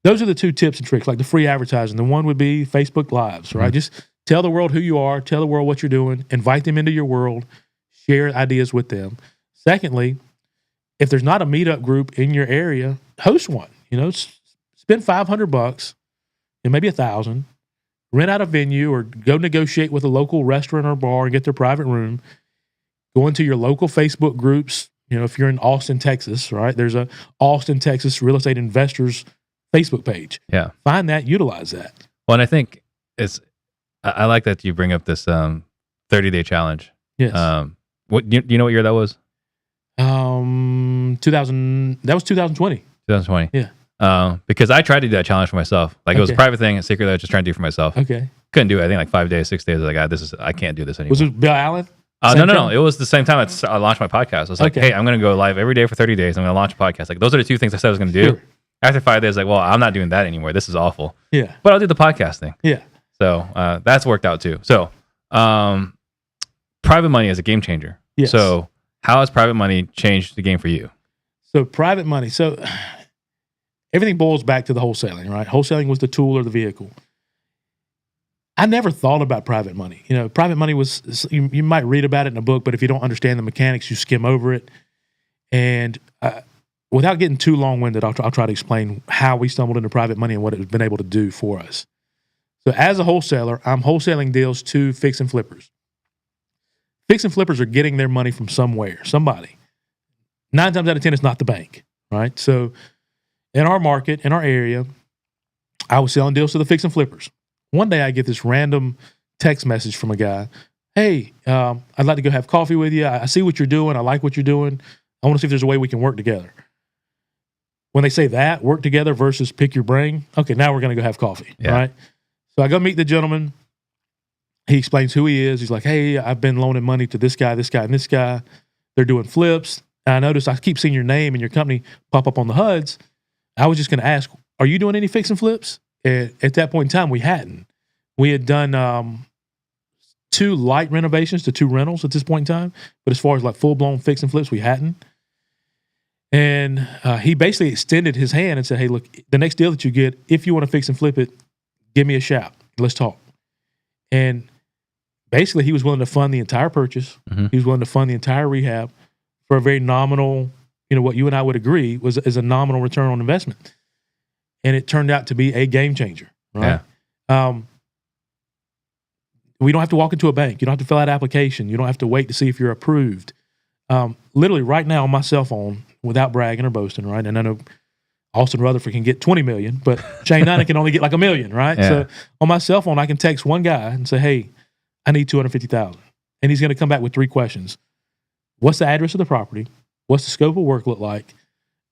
those are the two tips and tricks, like the free advertising. The one would be Facebook Lives, right? Mm-hmm. Just tell the world who you are, tell the world what you're doing, invite them into your world, share ideas with them. Secondly, if there's not a meetup group in your area, host one. Spend $500 and maybe $1,000, rent out a venue or go negotiate with a local restaurant or bar and get their private room. Go into your local Facebook groups. If you're in Austin, Texas, right? There's a Austin, Texas real estate investors Facebook page. Yeah. Find that, utilize that. Well, and I think I like that you bring up this 30-day challenge. Yes. What do you know what year that was? 2000. That was 2020. 2020. Yeah. Because I tried to do that challenge for myself. Like it was a private thing, a secret that I was just trying to do for myself. Okay. Couldn't do it. I think like 5 days, 6 days. I was like, I can't do this anymore. Was it Bill Allen? No. It was the same time I launched my podcast. I was like, hey, I'm going to go live every day for 30 days. I'm going to launch a podcast. Like those are the two things I said I was going to do. Sure. After 5 days, like, well, I'm not doing that anymore. This is awful. Yeah. But I'll do the podcast thing. Yeah. So that's worked out too. So private money is a game changer. Yes. So how has private money changed the game for you? So private money. So everything boils back to the wholesaling, right? Wholesaling was the tool or the vehicle. I never thought about private money. Private money was, you might read about it in a book, but if you don't understand the mechanics, you skim over it. And without getting too long-winded, I'll try to explain how we stumbled into private money and what it's been able to do for us. So as a wholesaler, I'm wholesaling deals to fix and flippers. Fix and flippers are getting their money from somewhere, somebody. 9 times out of 10, it's not the bank, right? So in our market, in our area, I was selling deals to the fix and flippers. One day I get this random text message from a guy. Hey, I'd like to go have coffee with you. I see what you're doing. I like what you're doing. I want to see if there's a way we can work together. When they say that, work together versus pick your brain, okay, now we're going to go have coffee, right? So I go meet the gentleman. He explains who he is. He's like, hey, I've been loaning money to this guy, and this guy. They're doing flips. And I noticed I keep seeing your name and your company pop up on the HUDs. I was just going to ask, are you doing any fix and flips? And at that point in time, we hadn't. We had done 2 light renovations to 2 rentals at this point in time. But as far as like full-blown fix and flips, we hadn't. And he basically extended his hand and said, hey, look, the next deal that you get, if you want to fix and flip it, give me a shout. Let's talk. And basically, he was willing to fund the entire purchase. Mm-hmm. He was willing to fund the entire rehab for a very nominal, what you and I would agree is a nominal return on investment. And it turned out to be a game changer, right? Yeah. we don't have to walk into a bank. You don't have to fill out an application. You don't have to wait to see if you're approved. Literally right now on my cell phone, without bragging or boasting, right? And I know Austin Rutherford can get 20 million, but Shane Ninan can only get like $1 million, right? Yeah. So on my cell phone, I can text one guy and say, hey, I need 250,000. And he's going to come back with 3 questions. What's the address of the property? What's the scope of work look like?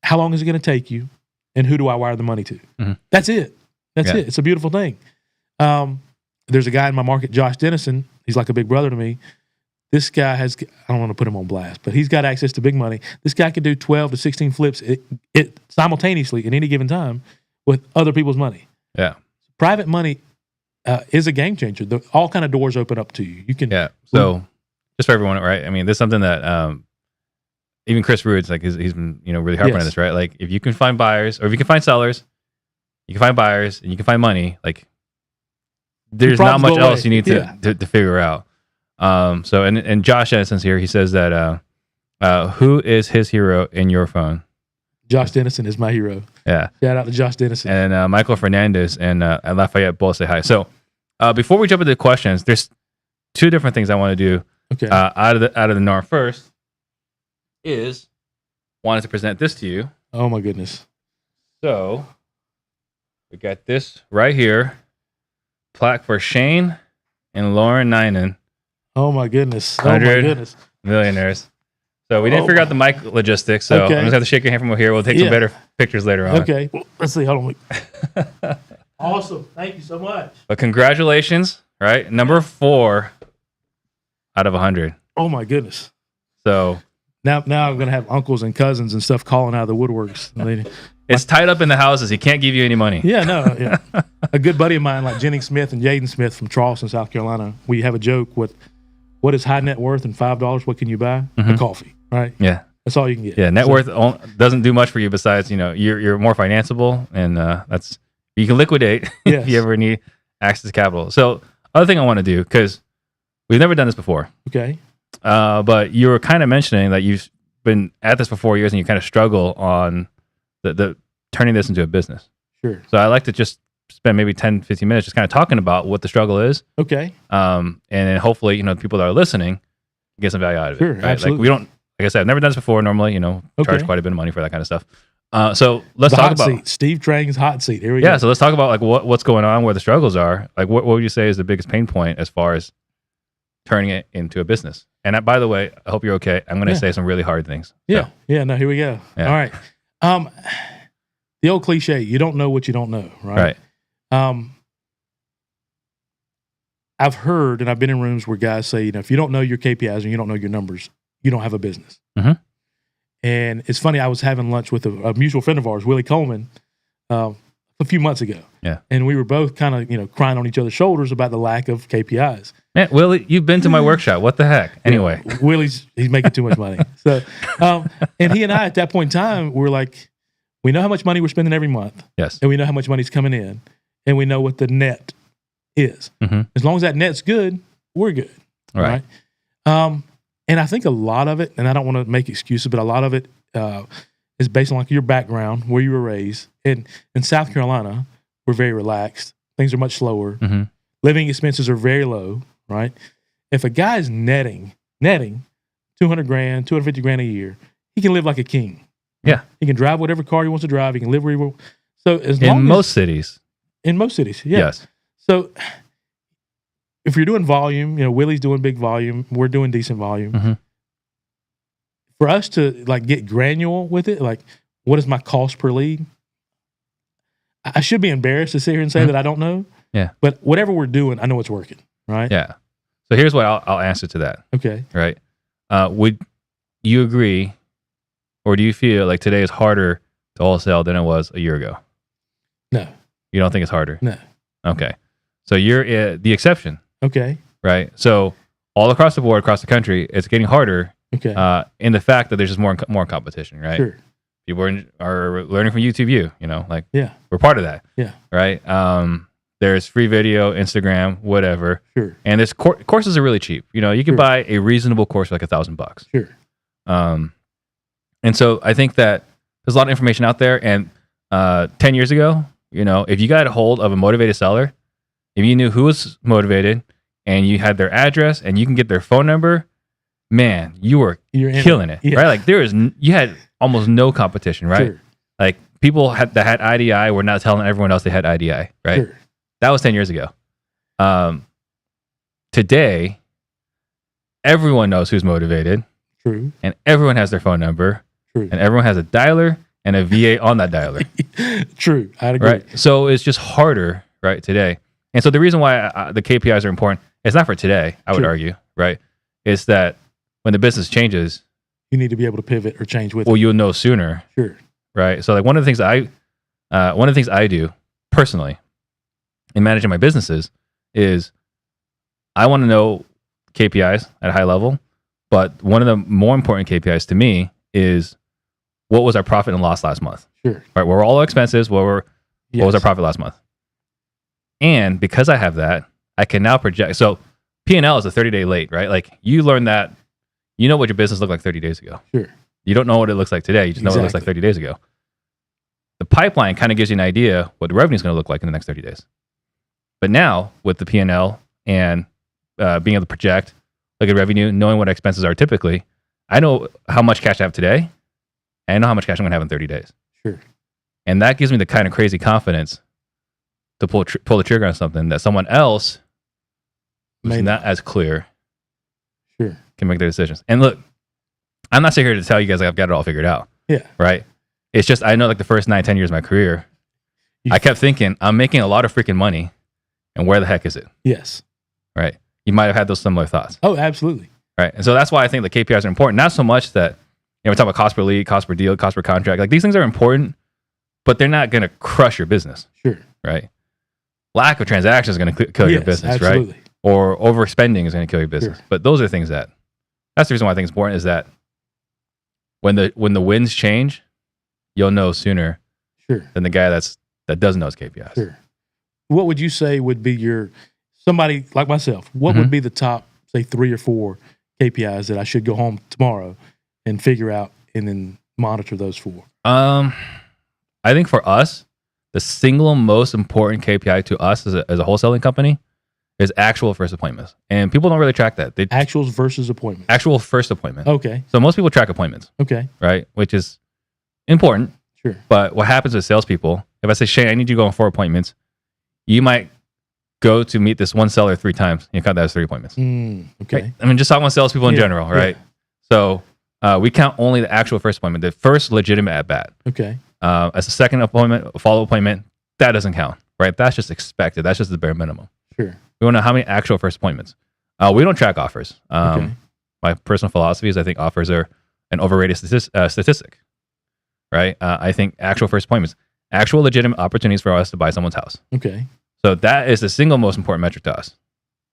How long is it going to take you? And who do I wire the money to? Mm-hmm. That's it. That's it. It's a beautiful thing. There's a guy in my market, Josh Dennison. He's like a big brother to me. This guy has, I don't want to put him on blast, but he's got access to big money. This guy can do 12 to 16 flips it simultaneously at any given time with other people's money. Yeah. Private money is a game changer. All kind of doors open up to you. You can. Yeah. So just for everyone, right? I mean, this is something that even Chris Ruiz, like he's been, really harping on this, right? Like if you can find buyers or if you can find sellers, you can find buyers and you can find money, like there's not much else you need to figure out. So, and Josh Dennison's here. He says that, who is his hero in your phone? Josh Dennison is my hero. Yeah. Shout out to Josh Dennison. And Michael Fernandez and Lafayette both say hi. So, before we jump into the questions, there's 2 different things I want to do. Okay. Out of the norm. First is wanted to present this to you. Oh my goodness. So we got this right here. Plaque for Shane and Lauren Ninan. Oh my goodness. Oh my 100 goodness. millionaires. So we didn't figure out the mic logistics. So I'm just gonna have to shake your hand from over here. We'll take some better pictures later on. Okay. Well, let's see. Hold on. Awesome. Thank you so much. But congratulations, right? Number 4 out of 100. Oh my goodness. So now I'm gonna have uncles and cousins and stuff calling out of the woodworks. it's tied up in the houses. He can't give you any money. Yeah, no. Yeah. A good buddy of mine, like Jennings Smith and Jaden Smith from Charleston, South Carolina, we have a joke with what is high net worth and $5, what can you buy? A coffee, right? Yeah. That's all you can get. Yeah, net worth doesn't do much for you besides, you're more financeable and that's you can liquidate if you ever need access to capital. So other thing I want to do, because we've never done this before. Okay. But you were kind of mentioning that you've been at this for 4 years and you kind of struggle on the turning this into a business. Sure. So I like to just spend maybe 10, 15 minutes just kind of talking about what the struggle is. Okay. And then hopefully, the people that are listening get some value out of it. Sure, Right? absolutely. Like I said, I've never done this before. Normally, charge quite a bit of money for that kind of stuff. So let's The talk hot about seat. Steve Trang's hot seat. Here we go. Yeah, so let's talk about like what's going on, where the struggles are. Like what would you say is the biggest pain point as far as turning it into a business? And by the way, I hope you're okay. I'm going to say some really hard things. Yeah. So, Yeah. No, here we go. Yeah. All right. The old cliche, you don't know what you don't know, right? I've heard and I've been in rooms where guys say, if you don't know your KPIs and you don't know your numbers, you don't have a business. Mm-hmm. And it's funny, I was having lunch with a mutual friend of ours, Willie Coleman, a few months ago. Yeah. And we were both kind of, crying on each other's shoulders about the lack of KPIs. Man, Willie, you've been to my workshop. What the heck? Anyway. Yeah, he's making too much money. So, and he and I at that point in time, we're like, we know how much money we're spending every month. Yes. And we know how much money's coming in. And we know what the net is. Mm-hmm. As long as that net's good, we're good. Right. And I think a lot of it, and I don't want to make excuses, but a lot of it is based on like your background, where you were raised. And in South Carolina, we're very relaxed. Things are much slower. Mm-hmm. Living expenses are very low, right? If a guy's netting $200,000, $250,000 a year, he can live like a king. Yeah. He can drive whatever car he wants to drive. He can live where he wants. So in most cities. In most cities, yeah. Yes. So if you're doing volume, Willie's doing big volume, we're doing decent volume. Mm-hmm. For us to like get granular with it, like what is my cost per lead? I should be embarrassed to sit here and say that I don't know. Yeah. But whatever we're doing, I know it's working, right? Yeah. So here's what I'll answer to that. Okay. Right. Would you agree, or do you feel like today is harder to wholesale than it was a year ago? No. You don't think it's harder? No. Okay. So you're the exception. Okay. Right. So all across the board, across the country, it's getting harder. Okay. In the fact that there's just more competition, right? Sure. People are learning from YouTube View, yeah, we're part of that. Yeah. Right. There's free video, Instagram, whatever. Sure. And this courses are really cheap. You can buy a reasonable course for like $1,000. Sure. And so I think that there's a lot of information out there. And 10 years ago, if you got a hold of a motivated seller, if you knew who was motivated and you had their address and you can get their phone number, man, you were You're in killing it, Yeah. right? Like you had almost no competition, right? Sure. Like people that had IDI were not telling everyone else they had IDI, right? Sure. That was 10 years ago. Today, everyone knows who's motivated, True. and everyone has their phone number, True. and everyone has a dialer and a VA on that dialer, True. I'd agree. right? So it's just harder, right, today. And so the reason why the KPIs are important, it's not for today, I would Sure. argue, right? It's that when the business changes, You need to be able to pivot or change with well, it. you'll know sooner, Sure. right? So like one of the things I do personally in managing my businesses is I want to know KPIs at a high level, but one of the more important KPIs to me is what was our profit and loss last month, Sure. right? What were all our expenses? What was our Yes. profit last month? And because I have that, I can now project. So P&L is a 30-day late, right? Like you learn that, you know what your business looked like 30 days ago. Sure. You don't know what it looks like today. You just know what it looks like 30 days ago. The pipeline kind of gives you an idea what the revenue is going to look like in the next 30 days. But now with the P&L and being able to project, look at revenue, knowing what expenses are typically, I know how much cash I have today, and I know how much cash I'm going to have in 30 days. Sure. And that gives me the kind of crazy confidence to pull the trigger on something that someone else who's May not as clear Sure. can make their decisions. And look, I'm not sitting here to tell you guys like, I've got it all figured out. Yeah. Right? It's just, I know like the first 9-10 years of my career, I kept thinking, I'm making a lot of freaking money, and where the heck is it? Yes. Right? You might have had those similar thoughts. Oh, absolutely. Right? And so that's why I think the KPIs are important. Not so much that, we talk about cost per lead, cost per deal, cost per contract. Like these things are important, but they're not going to crush your business. Sure. Right? Lack of transactions is going to kill your Yes, business, absolutely. right? Or overspending is going to kill your business. Sure. But those are things that's the reason why I think it's important is that when the winds change, you'll know sooner Sure. than the guy that doesn't know his KPIs. Sure. What would you say would be somebody like myself, what would be the top, say, 3 or 4 KPIs that I should go home tomorrow and figure out and then monitor those 4? I think for us, the single most important KPI to us as a wholesaling company is actual first appointments. And people don't really track that. Actuals versus appointments. Actual first appointment. Okay. So most people track appointments, Okay. right? Which is important. Sure. But what happens with salespeople, if I say, Shane, I need you to go on 4 appointments, you might go to meet this one seller 3 times. You count that as 3 appointments. Okay. Right? I mean, just talking about salespeople in Yeah, general, right? yeah. So we count only the actual first appointment, the first legitimate at bat. Okay. As a second appointment, a follow-up appointment, that doesn't count, right? That's just expected. That's just the bare minimum. Sure. We want to know how many actual first appointments. We don't track offers. Okay. My personal philosophy is I think offers are an overrated statistic, right? I think actual first appointments, actual legitimate opportunities for us to buy someone's house. Okay. So that is the single most important metric to us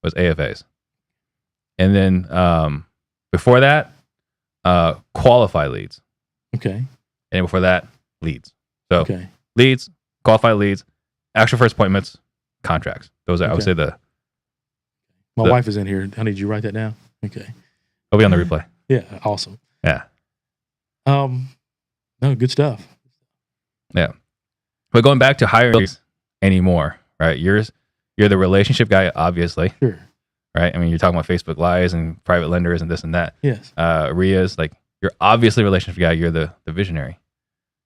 was AFAs. And then before that, qualified leads. Okay. And before that, leads. So Okay. leads, qualified leads, actual first appointments, contracts. Those are, I would Okay. say, My wife is in here. Honey, did you write that down? Okay. they'll be on the replay. Yeah. Awesome. Yeah. No, good stuff. Yeah. But going back to hiring anymore, right? You're the relationship guy, obviously, Sure. right? I mean, you're talking about Facebook Lives and private lenders and this and that. Yes. REIAs, like you're obviously a relationship guy. You're the visionary.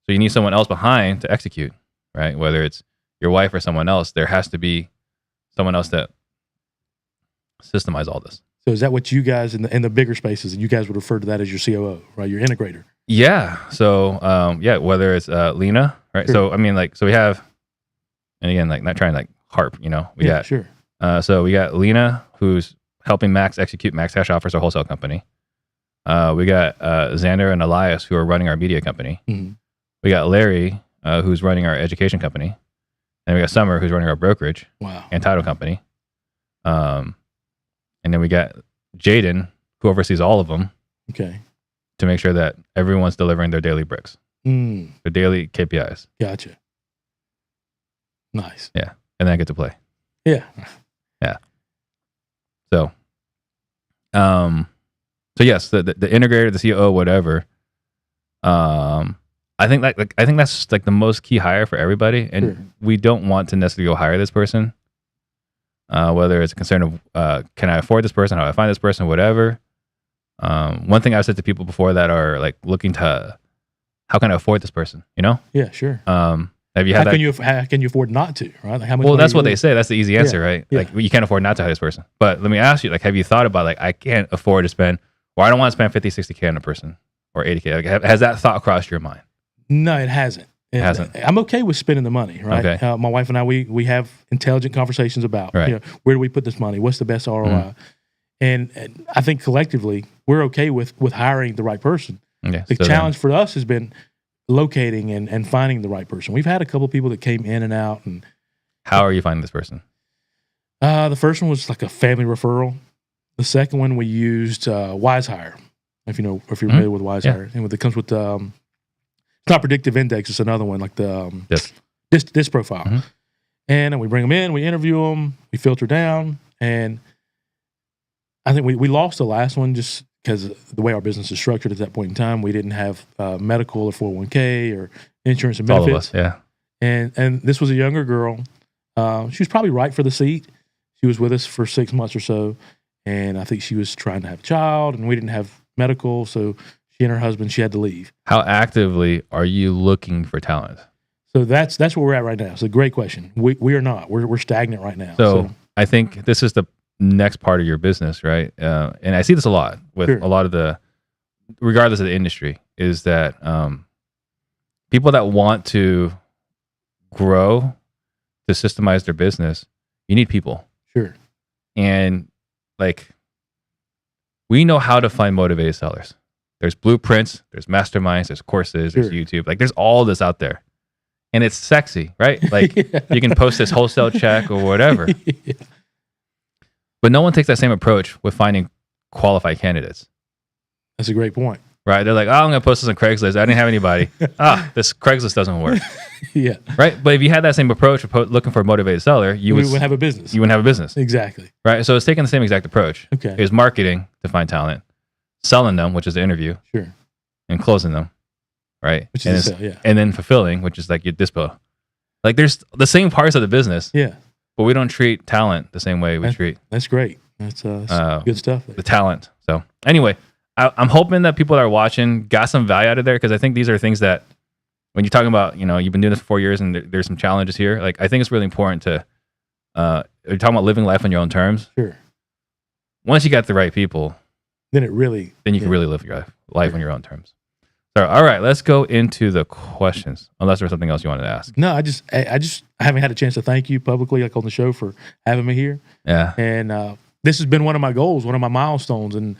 So you need someone else behind to execute, right? Whether it's your wife or someone else, there has to be someone else that systemize all this. So is that what you guys in the bigger spaces, you guys would refer to that as your COO, right? Your integrator. Yeah. So, whether it's Lena, right? Sure. So, I mean, like, so we have, and again, like, not trying to like harp, we got, Sure. so we got Lena, who's helping Max execute Max Cash Offers, our wholesale company. We got Xander and Elias, who are running our media company. Mm-hmm. We got Larry, who's running our education company. And we got Summer, who's running our brokerage Wow. and title company. And then we got Jaden, who oversees all of them Okay. to make sure that everyone's delivering their daily bricks, their daily KPIs. Gotcha. Nice. Yeah. And then I get to play. Yeah. So, yes, the integrator, the COO, whatever. I think that's like the most key hire for everybody, and Sure. we don't want to necessarily go hire this person whether it's a concern of can I afford this person, how do I find this person, whatever. One thing I've said to people before that are like looking to how can I afford this person, you know? Yeah, sure. Have you had How can you afford not to, right? Like how much well, money that's you what they lose? say. That's the easy answer, Yeah, right? yeah. Like you can't afford not to hire this person. But let me ask you, like, have you thought about like I can't afford to spend, or I don't want to spend 50, 60K on a person or 80K? Like, has that thought crossed your mind? No, it hasn't. It hasn't. I'm okay with spending the money, right? Okay. My wife and I, we have intelligent conversations about, Right. where do we put this money? What's the best ROI? Mhm. And I think collectively we're okay with hiring the right person. Okay. The so challenge for us has been locating and finding the right person. We've had a couple of people that came in and out, and how are you finding this person? the first one was like a family referral. The second one we used WiseHire, if you're familiar with WiseHire, and it comes with it's not predictive index. It's another one like the this profile, Mhm. and we bring them in, we interview them, we filter down, and I think we lost the last one just because the way our business is structured at that point in time. We didn't have medical or 401k or insurance and All of benefits. us, yeah. And this was a younger girl. She was probably right for the seat. She was with us for 6 months or so, and I think she was trying to have a child, and we didn't have medical, so she and her husband, she had to leave. How actively are you looking for talent? So that's where we're at right now. It's a great question. We are not. We're stagnant right now. So I think this is the next part of your business, right? And I see this a lot with Sure. a lot of regardless of the industry, is that people that want to grow, to systemize their business, you need people. Sure. And like, we know how to find motivated sellers. There's blueprints, there's masterminds, there's courses, there's Sure. YouTube. Like, there's all this out there. And it's sexy, right? Like, Yeah. you can post this wholesale check or whatever. Yeah. But no one takes that same approach with finding qualified candidates, That's a great point. right? They're like, oh, I'm going to post this on Craigslist. I didn't have anybody. This Craigslist doesn't work, Yeah. right? But if you had that same approach of looking for a motivated seller, We would have a business. you wouldn't have a business, Exactly. right? So it's taking the same exact approach. Okay. It's marketing to find talent, selling them, which is the interview, Sure. and closing them, right? Which and is a it's- sale, yeah. And then fulfilling, which is like your dispo. Like, there's the same parts of the business, Yeah. but we don't treat talent the same way we treat That's great. That's good stuff. the talent. So anyway, I'm hoping that people that are watching got some value out of there, because I think these are things that when you're talking about, you've been doing this for 4 years and there's some challenges here. Like, I think it's really important to, you're talking about living life on your own terms. Sure. Once you got the right people, Then it really. then you can really live your life on your own terms. So, all right, let's go into the questions, unless there's something else you wanted to ask. No, I haven't had a chance to thank you publicly, like on the show, for having me here. Yeah. And this has been one of my goals, one of my milestones. And,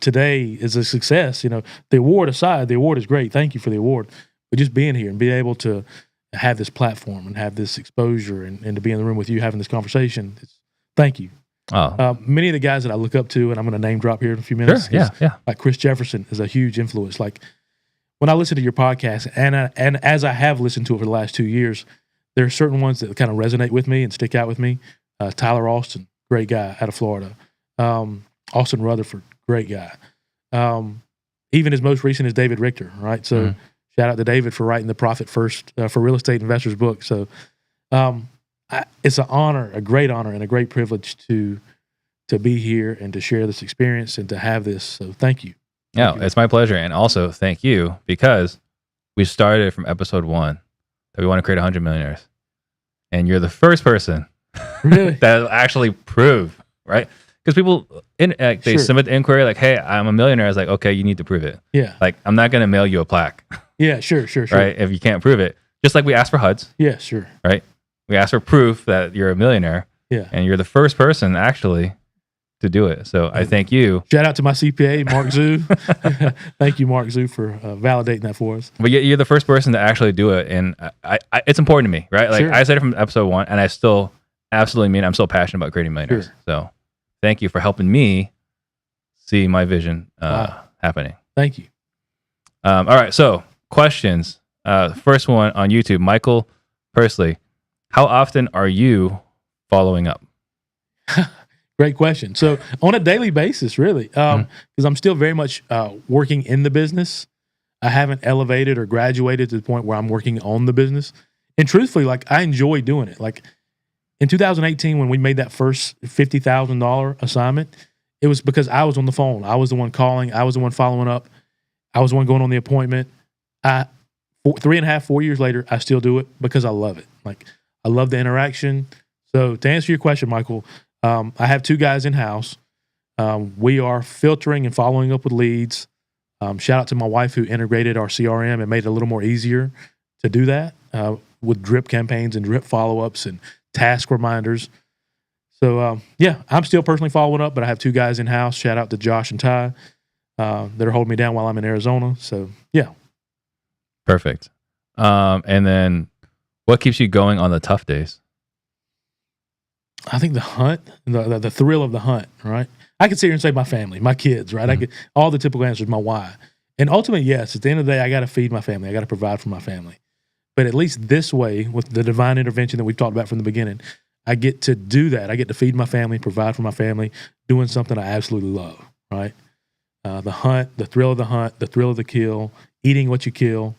today is a success. The award aside, the award is great. Thank you for the award. But just being here and being able to have this platform and have this exposure and to be in the room with you having this conversation, thank you. Oh, Many of the guys that I look up to, and I'm going to name drop here in a few minutes. sure. Yeah. Like Chris Jefferson is a huge influence. Like when I listen to your podcast, and as I have listened to it for the last 2 years, there are certain ones that kind of resonate with me and stick out with me. Tyler Austin, great guy out of Florida. Austin Rutherford, great guy. Even as most recent is David Richter, right? So shout out to David for writing the Profit First for Real Estate Investors book. So it's an honor, a great honor, and a great privilege to be here and to share this experience and to have this. So thank you. Yeah, it's my pleasure. And also thank you, because we started from episode 1 that we want to create 100 millionaires. And you're the first person Really? that actually prove, right? Because people, they Sure. submit the inquiry like, hey, I'm a millionaire. I was like, okay, you need to prove it. Yeah. Like, I'm not going to mail you a plaque, Yeah, sure. right? If you can't prove it. Just like we asked for HUDs, Yeah, sure. right? We asked for proof that you're a millionaire, Yeah. and you're the first person actually to do it. So I thank you. Shout out to my CPA, Mark Zhu. Thank you, Mark Zhu, for validating that for us. But you're the first person to actually do it, and I it's important to me, right? Like, Sure. I said it from episode 1, and I still absolutely mean I'm so passionate about creating millionaires. Sure. So thank you for helping me see my vision Wow. happening. Thank you. All right, so questions. First one on YouTube, Michael Persley. How often are you following up? Great question. So on a daily basis, really, because I'm still very much working in the business. I haven't elevated or graduated to the point where I'm working on the business. And truthfully, like, I enjoy doing it. Like, in 2018, when we made that first $50,000 assignment, it was because I was on the phone. I was the one calling. I was the one following up. I was the one going on the appointment. 3.5, 4 years later, I still do it because I love it. Like, I love the interaction. So to answer your question, Michael, I have 2 guys in-house. We are filtering and following up with leads. Shout out to my wife who integrated our CRM and made it a little more easier to do that with drip campaigns and drip follow-ups and task reminders. So, yeah, I'm still personally following up, but I have 2 guys in-house. Shout out to Josh and Ty that are holding me down while I'm in Arizona. So, yeah. Perfect. And then what keeps you going on the tough days? I think the hunt, the thrill of the hunt, right? I could sit here and say my family, my kids, right? I could, all the typical answers, my why. And ultimately, yes, at the end of the day, I got to feed my family. I got to provide for my family. But at least this way, with the divine intervention that we've talked about from the beginning, I get to do that. I get to feed my family, provide for my family, doing something I absolutely love, right? The hunt, the thrill of the hunt, the thrill of the kill, eating what you kill.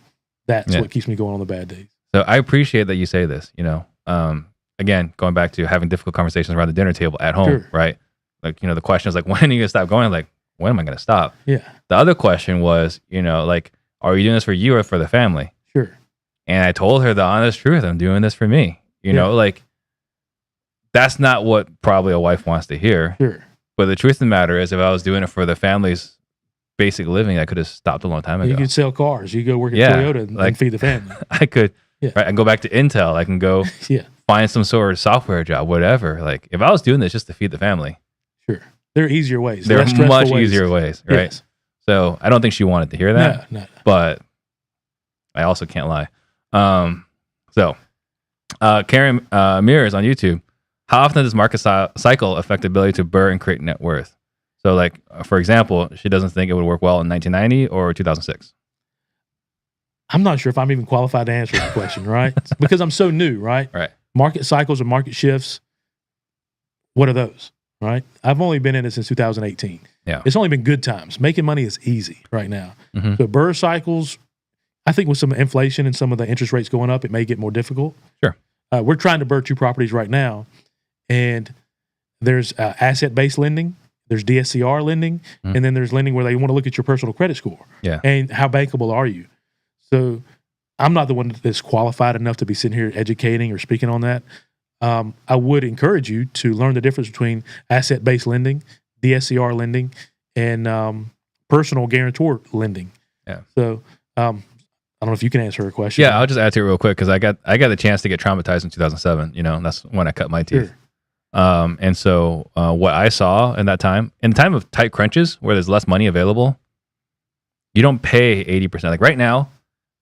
That's what keeps me going on the bad days. So I appreciate that you say this, again, going back to having difficult conversations around the dinner table at home, right? Like, the question is like, when are you going to stop going? Like, when am I going to stop? Yeah. The other question was, like, are you doing this for you or for the family? Sure. And I told her the honest truth. I'm doing this for me. You know, like, that's not what probably a wife wants to hear. Sure. But the truth of the matter is, if I was doing it for the family's basic living, I could have stopped a long time ago. You could sell cars. You go work at Toyota and feed the family. I could. Right, I can go back to Intel. I can go find some sort of software job, whatever. Like, if I was doing this just to feed the family. Sure. There are easier ways. There are much easier ways, right? Yes. So I don't think she wanted to hear that. No. But I also can't lie. Karen Mears on YouTube. How often does market cycle affect the ability to burr and create net worth? So, like, for example, she doesn't think it would work well in 1990 or 2006. I'm not sure if I'm even qualified to answer the question, right? Because I'm so new, right? Right. Market cycles or market shifts, what are those, right? I've only been in it since 2018. Yeah. It's only been good times. Making money is easy right now. Mm-hmm. So burr cycles, I think with some inflation and some of the interest rates going up, it may get more difficult. Sure. We're trying to burr 2 properties right now, and there's asset-based lending, there's DSCR lending, and then there's lending where they want to look at your personal credit score. Yeah. And how bankable are you? So I'm not the one that's qualified enough to be sitting here educating or speaking on that. I would encourage you to learn the difference between asset-based lending, DSCR lending, and personal guarantor lending. Yeah. So I don't know if you can answer her question. Yeah, I'll just add to it real quick because I got the chance to get traumatized in 2007. That's when I cut my teeth. Sure. And so what I saw in that time, in the time of tight crunches where there's less money available, you don't pay 80%. Like right now,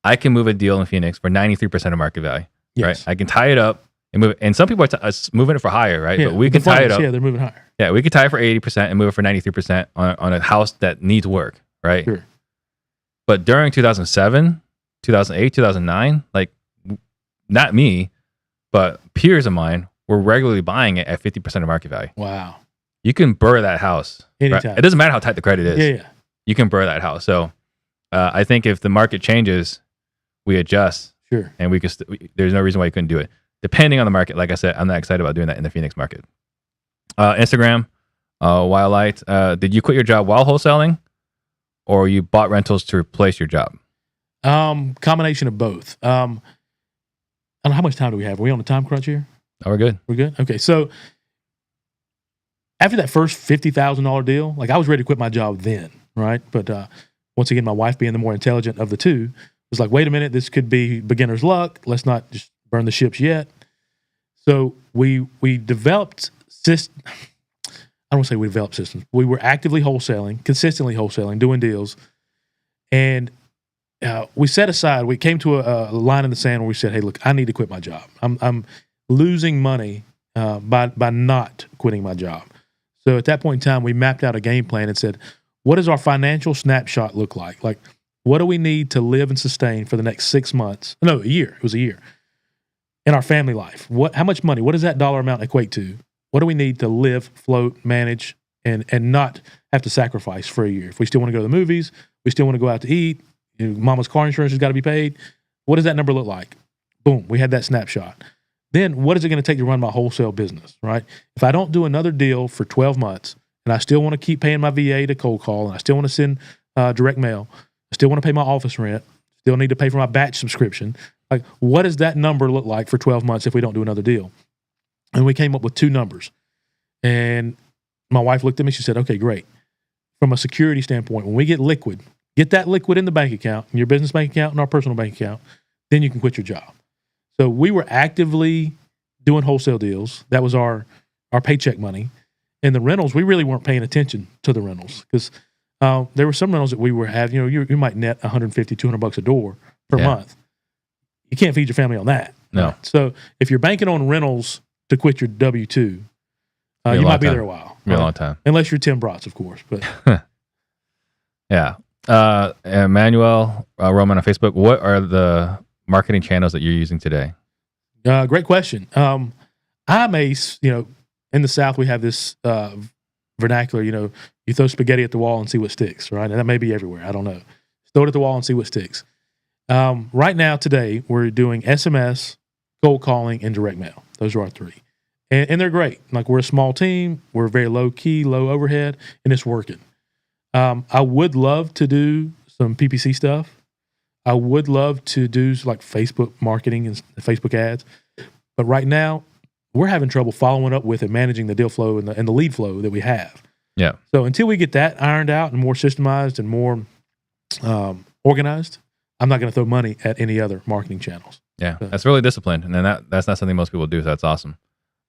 I can move a deal in Phoenix for 93% of market value. Yes. Right? I can tie it up and move it. And some people are moving it for higher, right? Yeah, but we can tie it up. Yeah, they're moving higher. Yeah, we could tie it for 80% and move it for 93% on a house that needs work, right? Sure. But during 2007, 2008, 2009, like not me, but peers of mine were regularly buying it at 50% of market value. Wow. You can burr that house. Anytime. Right? It doesn't matter how tight the credit is. Yeah. You can burr that house. So I think if the market changes, we adjust. Sure. And we can. There's no reason why you couldn't do it. Depending on the market, like I said, I'm not excited about doing that in the Phoenix market. Instagram, Wildlight. Did you quit your job while wholesaling, or you bought rentals to replace your job? Combination of both. I don't know, how much time do we have? Are we on a time crunch here? Oh, we're good. We're good? Okay. So after that first $50,000 deal, like I was ready to quit my job then, right? But once again, my wife being the more intelligent of the two was like, wait a minute, this could be beginner's luck. Let's not just burn the ships yet. So we developed systems. I don't want to say we developed systems. We were actively wholesaling, consistently wholesaling, doing deals. And we set aside, we came to a line in the sand where we said, hey, look, I need to quit my job. I'm losing money by not quitting my job. So at that point in time, we mapped out a game plan and said, what does our financial snapshot look like? Like, what do we need to live and sustain for the next 6 months? No, a year. It was a year. In our family life. How much money? What does that dollar amount equate to? What do we need to live, float, manage, and not have to sacrifice for a year? If we still want to go to the movies, we still want to go out to eat, mama's car insurance has got to be paid. What does that number look like? Boom, we had that snapshot. then what is it going to take to run my wholesale business, right? If I don't do another deal for 12 months and I still want to keep paying my VA to cold call and I still want to send direct mail, I still want to pay my office rent, still need to pay for my batch subscription, like what does that number look like for 12 months if we don't do another deal? And we came up with 2 numbers. And my wife looked at me, she said, okay, great. From a security standpoint, when we get that liquid in the bank account, in your business bank account and our personal bank account, then you can quit your job. So we were actively doing wholesale deals. That was our paycheck money. And the rentals, we really weren't paying attention to the rentals because there were some rentals that we were having, you might net $150, $200 a door per month. You can't feed your family on that. No. Right? So if you're banking on rentals to quit your W-2, you might be there a while. A long time. Unless you're Tim Brotz, of course. But Yeah. Emmanuel Roman on Facebook, what are the marketing channels that you're using today? Great question. I'm in the South, we have this vernacular, you throw spaghetti at the wall and see what sticks, right? And that may be everywhere. I don't know. Throw it at the wall and see what sticks. Right now, today, we're doing SMS, cold calling, and direct mail. Those are our 3. And they're great. Like, we're a small team. We're very low key, low overhead, and it's working. I would love to do some PPC stuff. I would love to do like Facebook marketing and Facebook ads. But right now, we're having trouble following up with and managing the deal flow and the lead flow that we have. Yeah. So until we get that ironed out and more systemized and more organized, I'm not going to throw money at any other marketing channels. Yeah, that's really disciplined. And then that's not something most people do, so that's awesome.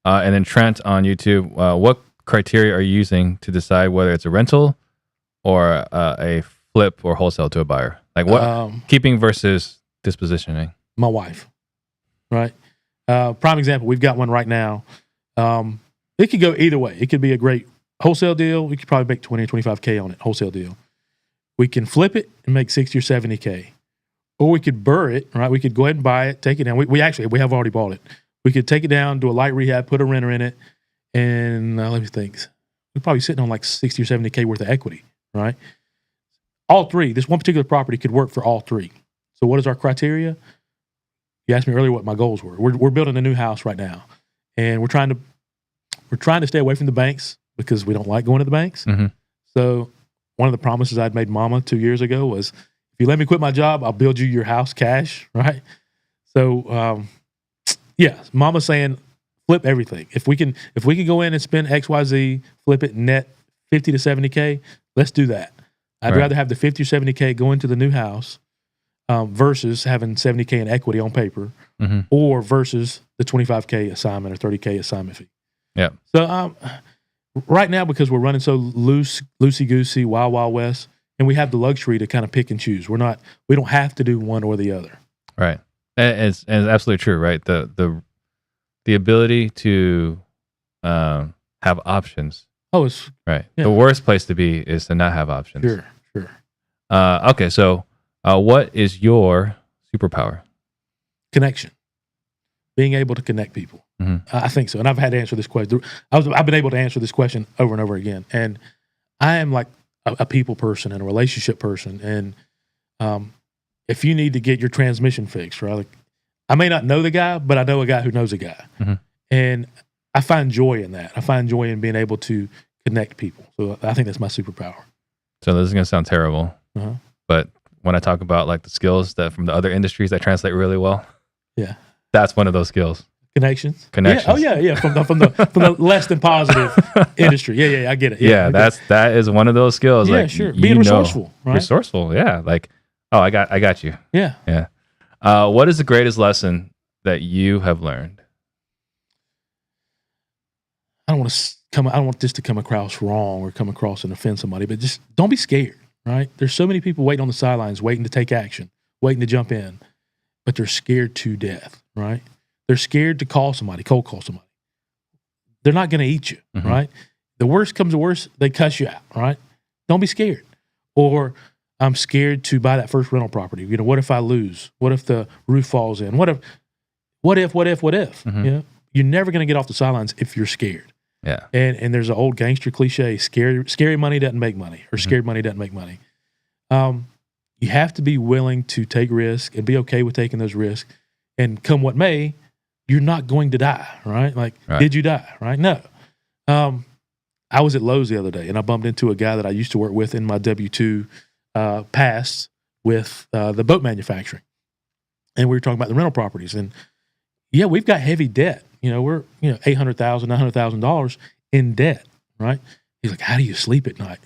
And then Trent on YouTube, what criteria are you using to decide whether it's a rental or a flip or wholesale to a buyer? Like what keeping versus dispositioning? My wife, right? Prime example, we've got one right now. It could go either way. It could be a great wholesale deal. We could probably make 20 or 25K on it, wholesale deal. We can flip it and make 60 or 70K. Or we could burr it, right? We could go ahead and buy it, take it down. We have already bought it. We could take it down, do a light rehab, put a renter in it, and let me think. We're probably sitting on like 60 or 70K worth of equity, right? All 3, this one particular property could work for all 3. So what is our criteria? You asked me earlier what my goals were. We're building a new house right now, and we're trying to stay away from the banks because we don't like going to the banks. Mm-hmm. So one of the promises I'd made Mama 2 years ago was, if you let me quit my job, I'll build you your house cash, right? So, Mama's saying flip everything. If we can go in and spend XYZ, flip it net 50 to 70K, let's do that. I'd rather have the 50 or 70K go into the new house versus having 70K in equity on paper, or versus the 25K assignment or 30K assignment fee. Yeah. So right now, because we're running so loosey-goosey, wild west, and we have the luxury to kind of pick and choose. We don't have to do one or the other. Right. And it's absolutely true, right? The ability to have options. Oh, it's right. Yeah. The worst place to be is to not have options. Sure. Okay, so what is your superpower? Connection. Being able to connect people. I think so. And I've had to answer this question. I've been able to answer this question over and over again. And I am like a people person and a relationship person. And if you need to get your transmission fixed, right? Like, I may not know the guy, but I know a guy who knows a guy. And I find joy in that. I find joy in being able to connect people. So I think that's my superpower. So this is going to sound terrible, but when I talk about like the skills that from the other industries that translate really well, that's one of those skills. Connections. Yeah. Oh yeah. From the less than positive industry. Yeah. I get it. Yeah. That is one of those skills. Yeah, like, sure. Being resourceful, right? Resourceful. Yeah. Like, oh, I got you. Yeah. Yeah. What is the greatest lesson that you have learned? I don't want this to come across wrong or come across and offend somebody, but just don't be scared, right? There's so many people waiting on the sidelines, waiting to take action, waiting to jump in, but they're scared to death, right? They're scared to cold call somebody. They're not going to eat you, right? The worst comes to worst, they cuss you out, right? Don't be scared. Or I'm scared to buy that first rental property. What if I lose? What if the roof falls in? What if? You're never going to get off the sidelines if you're scared. Yeah. And there's an old gangster cliche, scary money doesn't make money, or scared money doesn't make money. You have to be willing to take risks and be okay with taking those risks. And come what may, you're not going to die, right? Like, Right. did you die, right? No. I was at Lowe's the other day, and I bumped into a guy that I used to work with in my W-2 past with the boat manufacturing. And we were talking about the rental properties. And, yeah, we've got heavy debt. We're $800,000, $900,000 in debt, right? He's like, how do you sleep at night?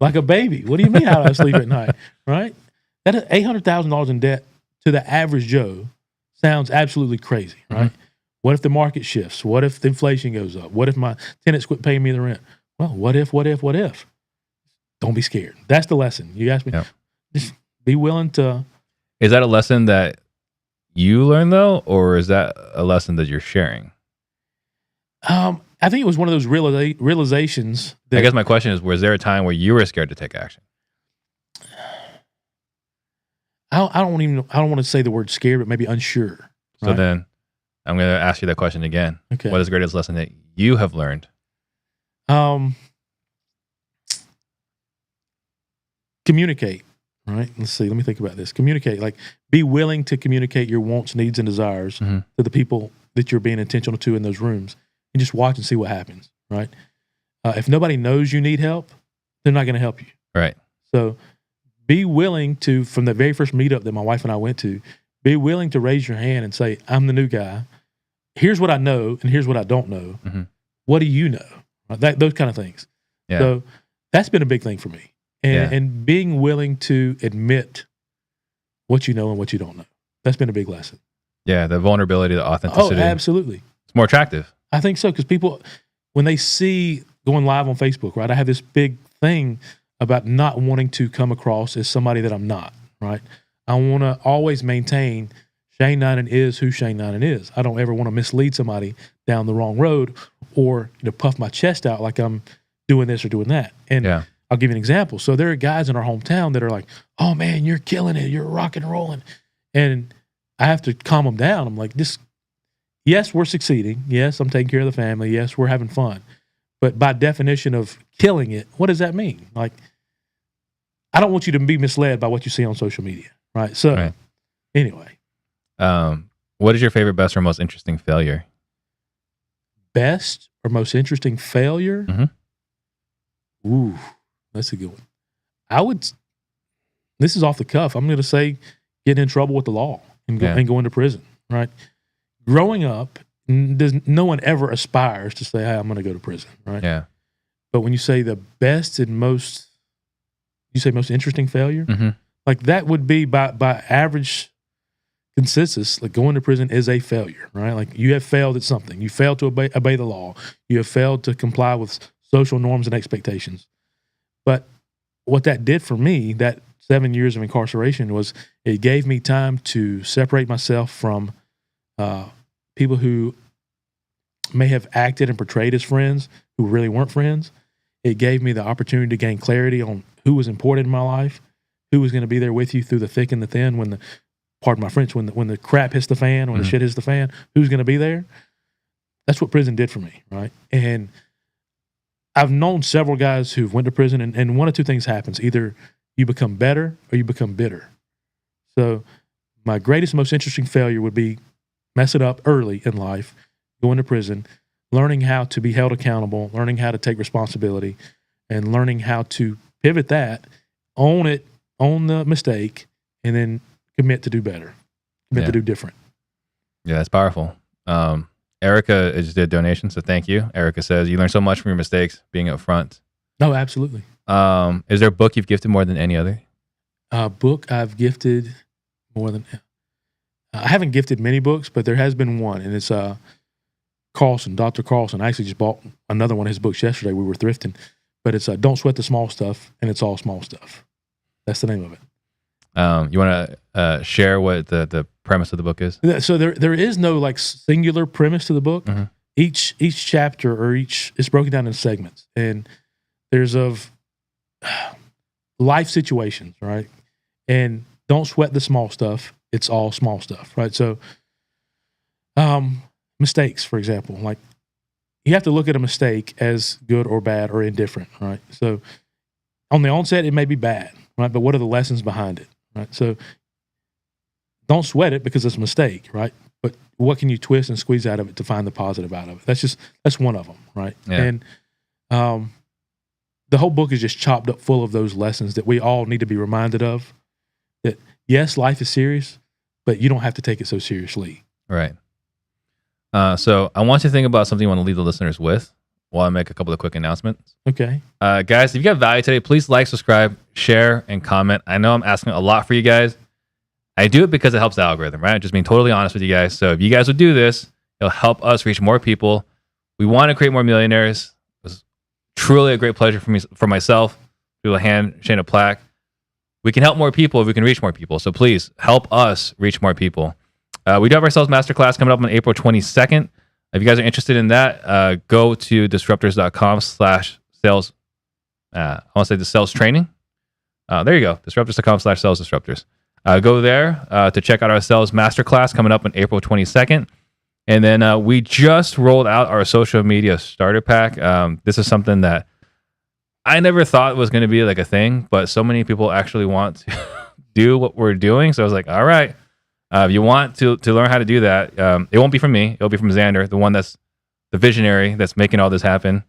Like a baby. What do you mean how do I sleep at night, right? That $800,000 in debt to the average Joe sounds absolutely crazy, right? Mm-hmm. What if the market shifts? What if the inflation goes up? What if my tenants quit paying me the rent? Well, what if? Don't be scared. That's the lesson. You asked me. Yep. Just be willing to. Is that a lesson that you learned though, or is that a lesson that you're sharing? I think it was one of those realizations. I guess my question is, was there a time where you were scared to take action? I don't want to say the word scared, but maybe unsure. So right? then I'm going to ask you that question again. Okay. What is the greatest lesson that you have learned? Communicate, right? Let's see. Let me think about this. Communicate. Like, be willing to communicate your wants, needs, and desires to the people that you're being intentional to in those rooms, and just watch and see what happens, right? If nobody knows you need help, they're not going to help you. Right. So be willing to, from the very first meetup that my wife and I went to, be willing to raise your hand and say, I'm the new guy. Here's what I know, and here's what I don't know. Mm-hmm. What do you know? Those kind of things. Yeah. So that's been a big thing for me. And being willing to admit what you know and what you don't know. That's been a big lesson. Yeah, the vulnerability, the authenticity. Oh, absolutely. It's more attractive. I think so, because people, when they see going live on Facebook, right, I have this big thing about not wanting to come across as somebody that I'm not, right? I want to always maintain Shane Ninan is who Shane Ninan is. I don't ever want to mislead somebody down the wrong road or puff my chest out like I'm doing this or doing that. And I'll give you an example. So there are guys in our hometown that are like, oh man, you're killing it. You're rock and rolling. And I have to calm them down. I'm like, yes, we're succeeding. Yes, I'm taking care of the family. Yes, we're having fun. But by definition of killing it, what does that mean? Like, I don't want you to be misled by what you see on social media, right? So anyway. What is your favorite, best, or most interesting failure? Best or most interesting failure? Mm-hmm. Ooh, that's a good one. This is off the cuff. I'm going to say getting in trouble with the law and going to prison, right? Growing up, no one ever aspires to say, hey, I'm going to go to prison, right? Yeah. But when you say the best and most interesting failure, like that would be by average consensus, like going to prison is a failure, right? Like you have failed at something. You failed to obey the law. You have failed to comply with social norms and expectations. But what that did for me, that 7 years of incarceration, was it gave me time to separate myself from people who may have acted and portrayed as friends who really weren't friends. It gave me the opportunity to gain clarity on who was important in my life, who was going to be there with you through the thick and the thin when pardon my French, when the crap hits the fan, when the shit hits the fan, who's going to be there? That's what prison did for me, right? And I've known several guys who've went to prison, and one of two things happens. Either you become better or you become bitter. So my greatest, most interesting failure would be messing up early in life, going to prison, learning how to be held accountable, learning how to take responsibility, and learning how to pivot that, own the mistake, and then commit to do better, commit to do different. Yeah, that's powerful. Erica just did a donation, so thank you. Erica says, you learn so much from your mistakes being up front. No, absolutely. Is there a book you've gifted more than any other? Book I've gifted more than... I haven't gifted many books, but there has been one, and it's Carlson, Dr. Carlson. I actually just bought another one of his books yesterday. We were thrifting. But it's Don't Sweat the Small Stuff, and it's all small stuff. That's the name of it. You want to share what the premise of the book is? So there is no like singular premise to the book. Mm-hmm. Each chapter or it's broken down in segments, and there's of life situations, right? And don't sweat the small stuff. It's all small stuff, right? So mistakes, for example, like you have to look at a mistake as good or bad or indifferent, right? So on the onset, it may be bad, right? But what are the lessons behind it? Right. So don't sweat it because it's a mistake, right? but what can you twist and squeeze out of it to find the positive out of it? That's one of them, right? Yeah. And the whole book is just chopped up full of those lessons that we all need to be reminded of. That yes, life is serious, but you don't have to take it so seriously. Right. So I want you to think about something you want to leave the listeners with while I make a couple of quick announcements. Okay. Guys, if you got value today, please like, subscribe, share, and comment. I know I'm asking a lot for you guys. I do it because it helps the algorithm, right? Just being totally honest with you guys. So if you guys would do this, it'll help us reach more people. We want to create more millionaires. It was truly a great pleasure for myself to hand Shane a plaque. We can help more people if we can reach more people. So please help us reach more people. We do have our sales masterclass coming up on April 22nd. If you guys are interested in that, go to disruptors.com/sales. I want to say the sales training. There you go. Disruptors.com/sales disruptors. Go there to check out our sales masterclass coming up on April 22nd. And then we just rolled out our social media starter pack. This is something that I never thought was going to be like a thing, but so many people actually want to do what we're doing. So I was like, all right. If you want to learn how to do that, it won't be from me. It'll be from Xander, the one that's the visionary that's making all this happen.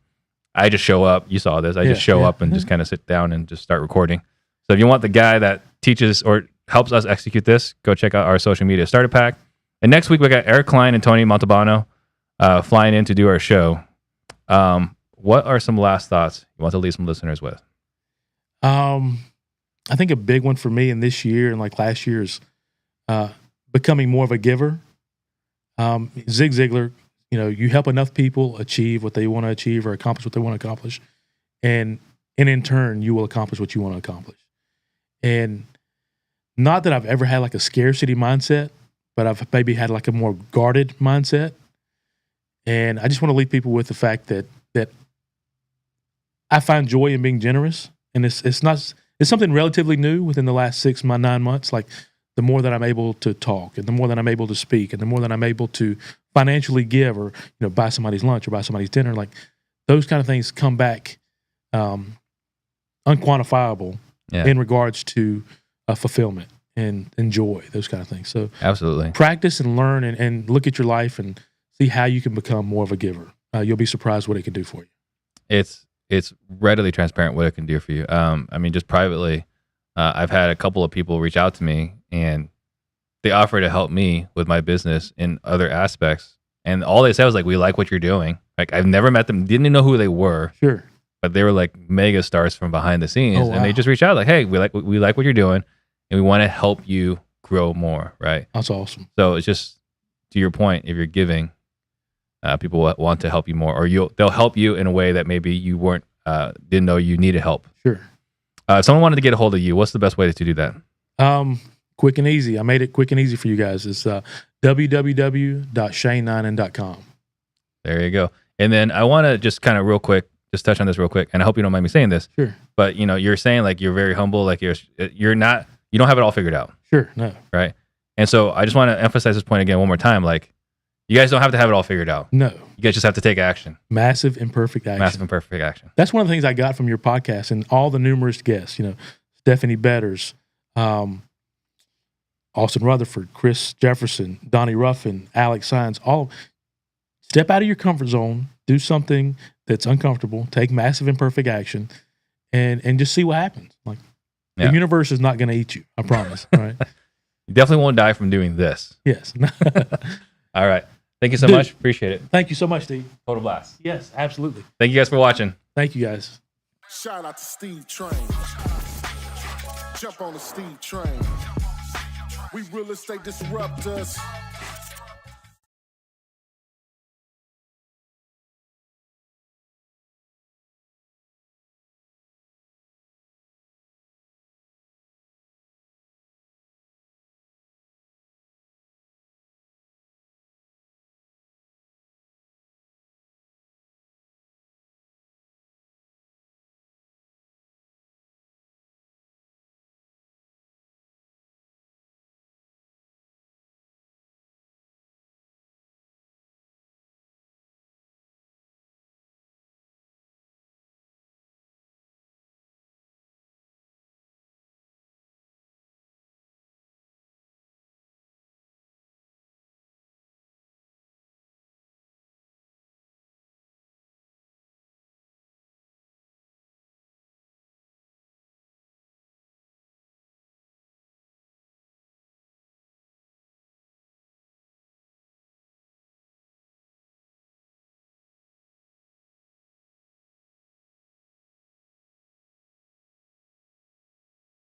I just show up. You saw this. I just show up and just kind of sit down and just start recording. So if you want the guy that teaches or helps us execute this, go check out our social media starter pack. And next week, we got Eric Klein and Tony Montalbano flying in to do our show. What are some last thoughts you want to leave some listeners with? I think a big one for me in this year and like last year is becoming more of a giver. Zig Ziglar, you help enough people achieve what they want to achieve or accomplish what they want to accomplish. And in turn, you will accomplish what you want to accomplish. And not that I've ever had like a scarcity mindset, but I've maybe had like a more guarded mindset. And I just want to leave people with the fact that I find joy in being generous. And it's something relatively new within the last 9 months. Like the more that I'm able to talk and the more that I'm able to speak and the more that I'm able to financially give or, buy somebody's lunch or buy somebody's dinner, like those kind of things come back unquantifiable in regards to fulfillment and joy, those kind of things. So absolutely practice and learn and look at your life and see how you can become more of a giver. You'll be surprised what it can do for you. It's readily transparent what it can do for you. Just privately, I've had a couple of people reach out to me and they offer to help me with my business in other aspects. And all they said was like, we like what you're doing. Like I've never met them, didn't even know who they were. Sure. But they were like mega stars from behind the scenes. Oh, wow. And they just reached out like, hey, we like what you're doing and we want to help you grow more. Right. That's awesome. So it's just to your point, if you're giving, people want to help you more, or they'll help you in a way that maybe you didn't know you needed help. Sure. If someone wanted to get a hold of you, what's the best way to do that? Quick and easy. I made it quick and easy for you guys. It's www.shaneninan.com. There you go. And then I want to just kind of just touch on this real quick. And I hope you don't mind me saying this. Sure. But you're saying like you're very humble, like you don't have it all figured out. Sure. No. Right. And so I just want to emphasize this point again one more time. Like you guys don't have to have it all figured out. No. You guys just have to take action. Massive imperfect action. Massive imperfect action. That's one of the things I got from your podcast and all the numerous guests, Stephanie Betters, Austin Rutherford, Chris Jefferson, Donnie Ruffin, Alex Sines, all step out of your comfort zone, do something that's uncomfortable, take massive imperfect action, and just see what happens. Like the universe is not going to eat you, I promise. All right. You definitely won't die from doing this. Yes. All right. Thank you so much. Appreciate it. Thank you so much, Steve. Total blast. Yes, absolutely. Thank you guys for watching. Thank you, guys. Shout out to Steve Trang. Jump on the Steve Trang. We real estate disruptors.